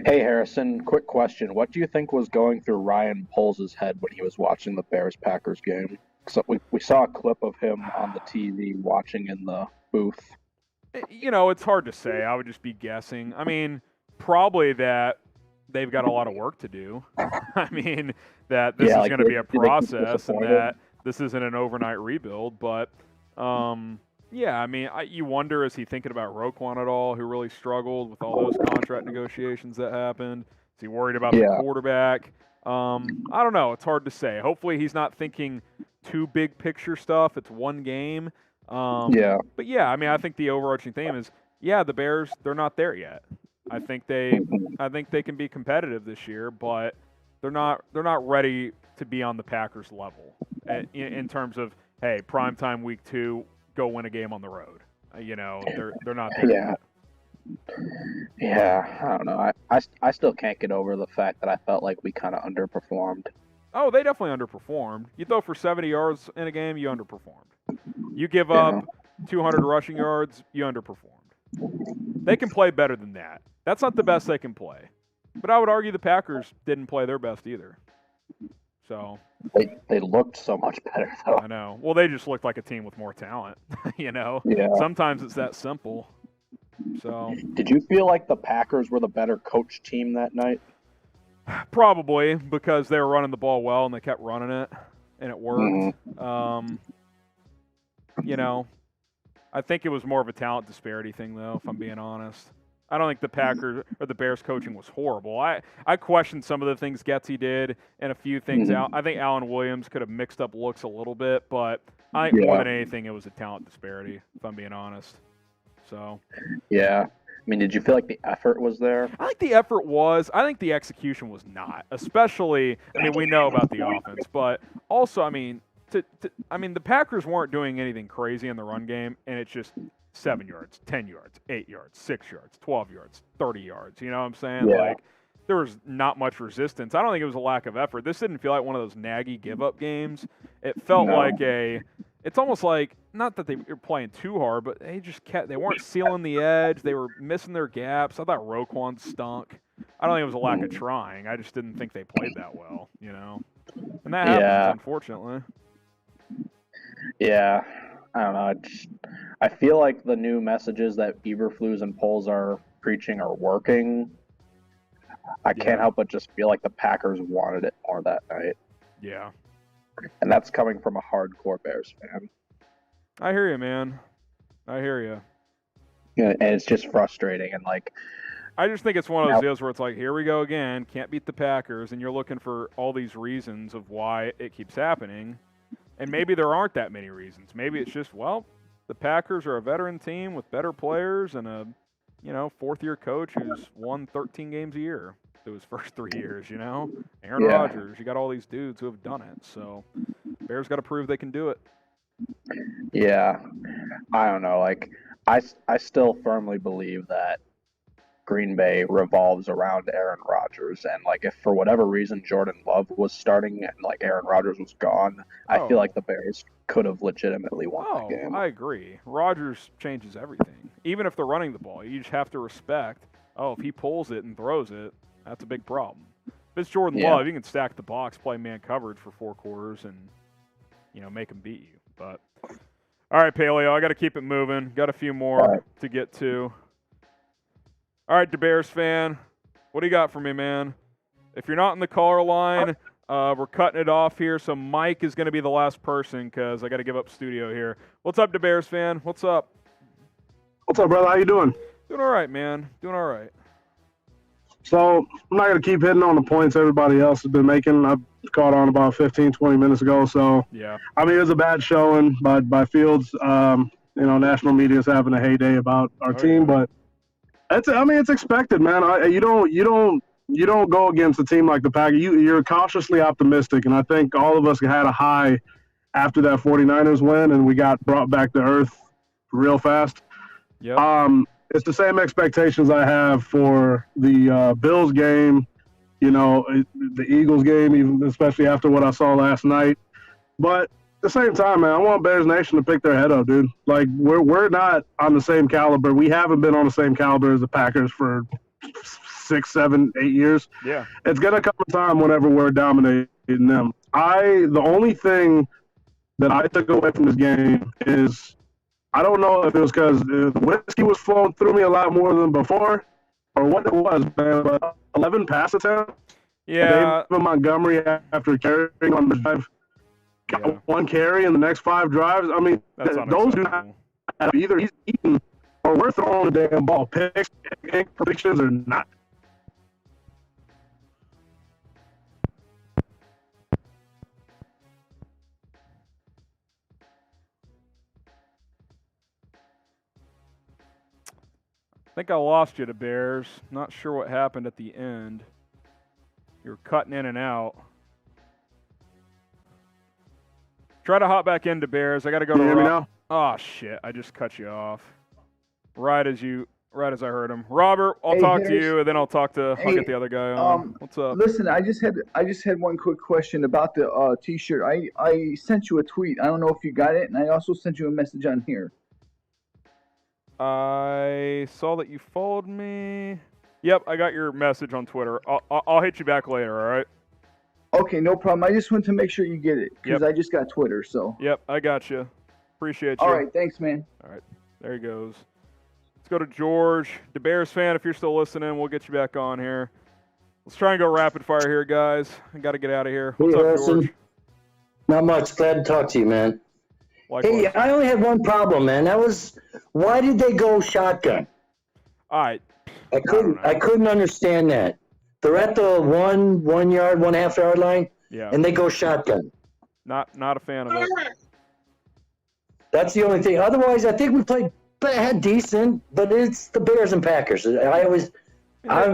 J: Hey, Harrison. Quick question. What do you think was going through Ryan Poles' head when he was watching the Bears-Packers game? So we saw a clip of him on the TV watching in the booth.
A: It's hard to say. I would just be guessing. I mean, probably that they've got a lot of work to do. I mean, that this is going to be a process and that this isn't an overnight rebuild. But, I mean, you wonder, is he thinking about Roquan at all, who really struggled with all those contract negotiations that happened? Is he worried about the quarterback? I don't know. It's hard to say. Hopefully he's not thinking too big picture stuff. It's one game. But, I mean, I think the overarching theme is, the Bears, they're not there yet. I think they can be competitive this year, but they're not ready to be on the Packers level in terms of, hey, primetime week 2, go win a game on the road. They're not there yet.
J: Yeah, I don't know. I still can't get over the fact that I felt like we kind of underperformed.
A: Oh, they definitely underperformed. You throw for 70 yards in a game, you underperformed. You give up 200 rushing yards, you underperformed. They can play better than that. That's not the best they can play. But I would argue the Packers didn't play their best either. So
J: they looked so much better though.
A: I know. Well, they just looked like a team with more talent.
J: Yeah.
A: Sometimes it's that simple. So
J: did you feel like the Packers were the better coach team that night?
A: Probably because they were running the ball well and they kept running it and it worked. I think it was more of a talent disparity thing though, if I'm being honest. I don't think the Packers or the Bears coaching was horrible. I questioned some of the things Getsy did and a few things out. I think Alan Williams could have mixed up looks a little bit, but I think more than anything it was a talent disparity, if I'm being honest. So
J: yeah. I mean, did you feel like the effort was there?
A: I think the effort was. I think the execution was not. Especially, I mean, we know about the offense, but also, I mean, the Packers weren't doing anything crazy in the run game, and it's just 7 yards, 10 yards, 8 yards, 6 yards, 12 yards, 30 yards. You know what I'm saying?
J: Yeah.
A: Like, there was not much resistance. I don't think it was a lack of effort. This didn't feel like one of those naggy give-up games. It felt like it's almost like, not that they were playing too hard, but they weren't sealing the edge. They were missing their gaps. I thought Roquan stunk. I don't think it was a lack of trying. I just didn't think they played that well, And that happens, unfortunately.
J: Yeah. I don't know. I feel like the new messages that Eberflus and Poles are preaching are working. I can't help but just feel like the Packers wanted it more that night.
A: Yeah.
J: And that's coming from a hardcore Bears fan.
A: I hear you, man. I hear you.
J: Yeah, and it's just frustrating. And,
A: I just think it's one of those deals where it's like, here we go again, can't beat the Packers, and you're looking for all these reasons of why it keeps happening. And maybe there aren't that many reasons. Maybe it's just, the Packers are a veteran team with better players and a, fourth-year coach who's won 13 games a year through his first 3 years, Aaron Rodgers, you got all these dudes who have done it. So Bears got to prove they can do it.
J: Yeah. I don't know. I still firmly believe that Green Bay revolves around Aaron Rodgers. And, if for whatever reason Jordan Love was starting and, Aaron Rodgers was gone, I feel like the Bears could have legitimately won that game.
A: I agree. Rodgers changes everything. Even if they're running the ball, you just have to respect, if he pulls it and throws it, that's a big problem. If it's Jordan Love, you can stack the box, play man coverage for 4 quarters, and, make him beat you. But, all right, Paleo, I got to keep it moving. Got a few more to get to. All right, the Bears fan, what do you got for me, man? If you're not in the caller line, we're cutting it off here, so Mike is going to be the last person because I got to give up studio here. What's up, the Bears fan? What's up?
K: What's up, brother? How you doing?
A: Doing all right, man. Doing all right.
K: So I'm not going to keep hitting on the points everybody else has been making. I caught on about 15, 20 minutes ago. So,
A: yeah.
K: I mean, it was a bad showing by Fields. National media is having a heyday about our team, but it's expected, man. You don't go against a team like the Packers. You're cautiously optimistic, and I think all of us had a high after that 49ers win, and we got brought back to earth real fast.
A: Yeah.
K: It's the same expectations I have for the Bills game, the Eagles game, even especially after what I saw last night. But at the same time, man, I want Bears Nation to pick their head up, dude. We're not on the same caliber. We haven't been on the same caliber as the Packers for 6, 7, 8 years.
A: Yeah.
K: It's gonna come a time whenever we're dominating them. The only thing that I took away from this game is, I don't know if it was because the whiskey was flowing through me a lot more than before or what it was, man, but 11 pass attempts.
A: Yeah.
K: David Montgomery, after carrying on the drive, got 1 carry in the next 5 drives. I mean, those do not have either he's eating or we're throwing the damn ball. Picks, predictions or not.
A: I think I lost you to Bears. Not sure what happened at the end. You were cutting in and out. Try to hop back into Bears. I got to go to.
K: Can you hear me now?
A: Oh shit! I just cut you off. Right as you right as I heard him. Robert, I'll
G: Hey,
A: talk to
G: Harris.
A: you, and then I'll
G: Hey,
A: get the other guy on. What's up?
G: Listen, I just had one quick question about the T-shirt. I sent you a tweet. I don't know if you got it, and I also sent you a message on here.
A: I saw that you followed me. Yep, I got your message on Twitter. I'll hit you back later, all right?
G: Okay, no problem. I just wanted to make sure you get it because
A: Yep.
G: I just got Twitter. So.
A: Yep, I got you. Appreciate you.
G: All right, thanks, man.
A: All right, there he goes. Let's go to George, the Bears fan. If you're still listening, we'll get you back on here. Let's try and go rapid fire here, guys. I got to get out of here. What's
L: Hey,
A: up,
L: Harrison.
A: George?
L: Not much. Glad to talk to you, man.
A: Likewise.
L: Hey, I only had one problem, man. That was, why did they go shotgun?
A: All right.
L: I couldn't understand that. They're at the 1 yard, 1.5 yard line,
A: Yeah.
L: and they go shotgun.
A: Not a fan of it.
L: That's the only thing. Otherwise, I think we played decent, but it's the Bears and Packers. I've
A: played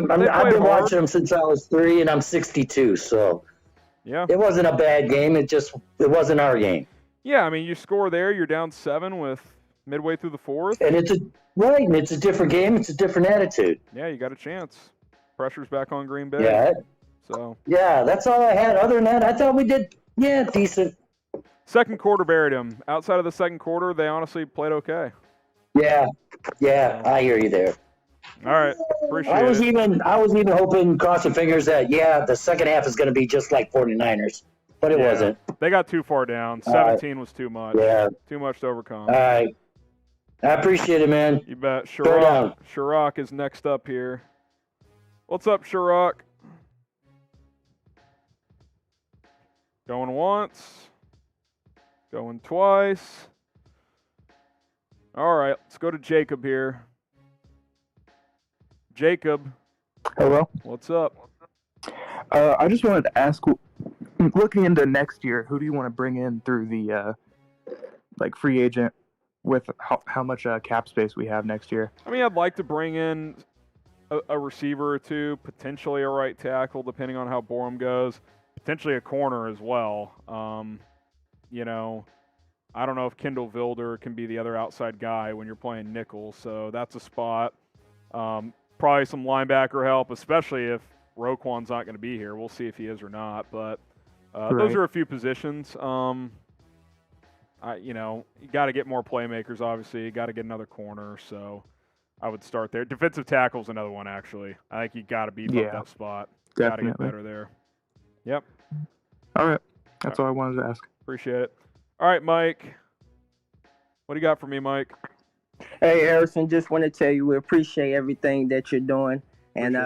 L: been
A: hard.
L: watching them since I was 3, and I'm 62, so
A: Yeah.
L: it wasn't a bad game. It wasn't our game.
A: Yeah, I mean, you score there, you're down 7 with midway through the 4th.
L: And it's a different game. It's a different attitude.
A: Yeah, you got a chance. Pressure's back on Green Bay.
L: Yeah.
A: So.
L: Yeah, that's all I had. Other than that, I thought we did, decent.
A: Second quarter buried them. Outside of the second quarter, they honestly played okay.
L: Yeah, I hear you there.
A: All right, appreciate
L: I was
A: it.
L: even hoping, crossing fingers that the second half is going to be just like 49ers, but it wasn't.
A: They got too far down. 17 was too much.
L: Yeah.
A: Too much to overcome.
L: All right. I appreciate it, man.
A: You bet.
L: Throw down.
A: Sharok is next up here. What's up, Sharok? Going once. Going twice. All right, let's go to Jacob here. Jacob.
M: Hello.
A: What's up?
M: I just wanted to ask, looking into next year, who do you want to bring in through the free agent with how much cap space we have next year?
A: I mean, I'd like to bring in a receiver or two, potentially a right tackle, depending on how Borum goes. Potentially a corner as well. I don't know if Kendall Vilder can be the other outside guy when you're playing nickel, so that's a spot. Probably some linebacker help, especially if Roquan's not going to be here. We'll see if he is or not, but those are a few positions. You got to get more playmakers, obviously. You got to get another corner, so I would start there. Defensive tackle's another one, actually. I think you got to beef up that spot. Got to get better there. Yep.
M: All right. That's all I wanted to ask.
A: Appreciate it. All right, Mike. What do you got for me, Mike?
N: Hey, Harrison, just want to tell you we appreciate everything that you're doing and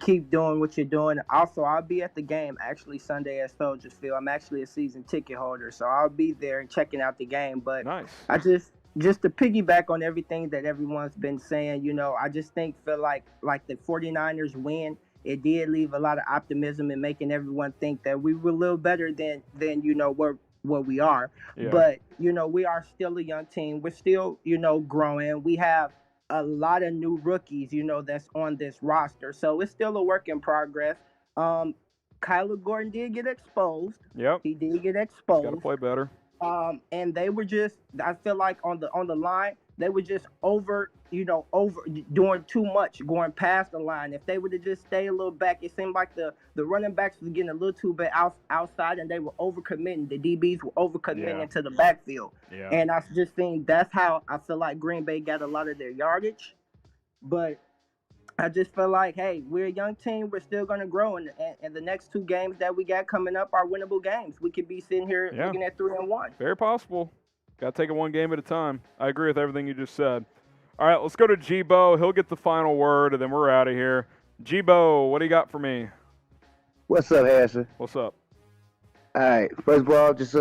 N: keep doing what you're doing. Also, I'll be at the game actually Sunday at Soldier Field. I'm actually a season ticket holder, so I'll be there and checking out the game. But
A: nice.
N: I just to piggyback on everything that everyone's been saying, I just feel like the 49ers win. It did leave a lot of optimism and making everyone think that we were a little better than what we are.
A: Yeah.
N: But, we are still a young team. We're still, growing. We have a lot of new rookies, that's on this roster. So it's still a work in progress. Kyler Gordon did get exposed.
A: Yep.
N: He did get exposed.
A: Got to play better.
N: And they were just, I feel like on the line, they were just over doing too much, going past the line. If they would have just stayed a little back, it seemed like the running backs was getting a little too bit outside, and they were overcommitting. The DBs were overcommitting to the backfield.
A: Yeah.
N: And I just think that's how I feel like Green Bay got a lot of their yardage. But I just feel like, hey, we're a young team. We're still going to grow. And the next 2 games that we got coming up are winnable games. We could be sitting here looking at 3-1.
A: Very possible. Got to take it one game at a time. I agree with everything you just said. All right, let's go to G-Bo. He'll get the final word, and then we're out of here. G-Bo, what do you got for me?
O: What's up, Harrison?
A: What's up?
O: All right. First of all, just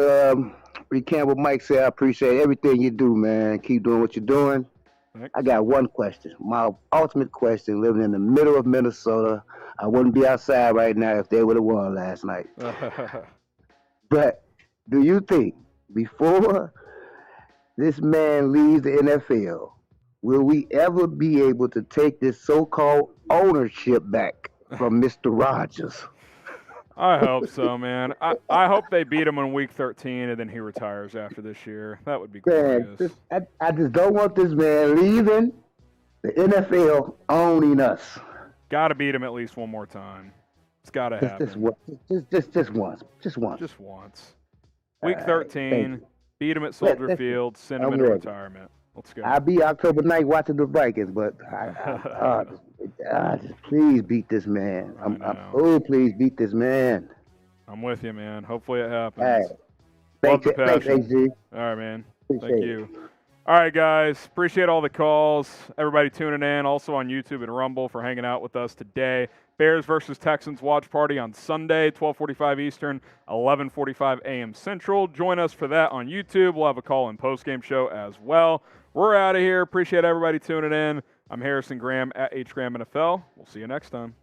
O: recant what Mike said. I appreciate everything you do, man. Keep doing what you're doing.
A: Thanks.
O: I got one question. My ultimate question, living in the middle of Minnesota, I wouldn't be outside right now if they would have won last night. But do you think before this man leaves the NFL, will we ever be able to take this so-called ownership back from Mr. Rogers?
A: I hope so, man. I hope they beat him in Week 13 and then he retires after this year. That would be glorious.
O: Man, I just don't want this man leaving The NFL owning us.
A: Got to beat them at least one more time. It's got to happen.
O: Just once. Just once.
A: Just once. Week
O: All right,
A: 13. Beat them at Soldier Field. Send them into retirement. Let's go.
O: I'll be October 9th watching the Vikings, but just please beat this man. Please beat this man.
A: I'm with you, man. Hopefully it happens.
O: All right.
A: Love the
O: Thanks,
A: passion.
O: AG.
A: All right, man.
O: Appreciate
A: Thank you. All right, guys. Appreciate all the calls. Everybody tuning in. Also on YouTube and Rumble for hanging out with us today. Bears versus Texans watch party on Sunday, 12:45 Eastern, 11:45 a.m. Central. Join us for that on YouTube. We'll have a call and post-game show as well. We're out of here. Appreciate everybody tuning in. I'm Harrison Graham at HGraham NFL. We'll see you next time.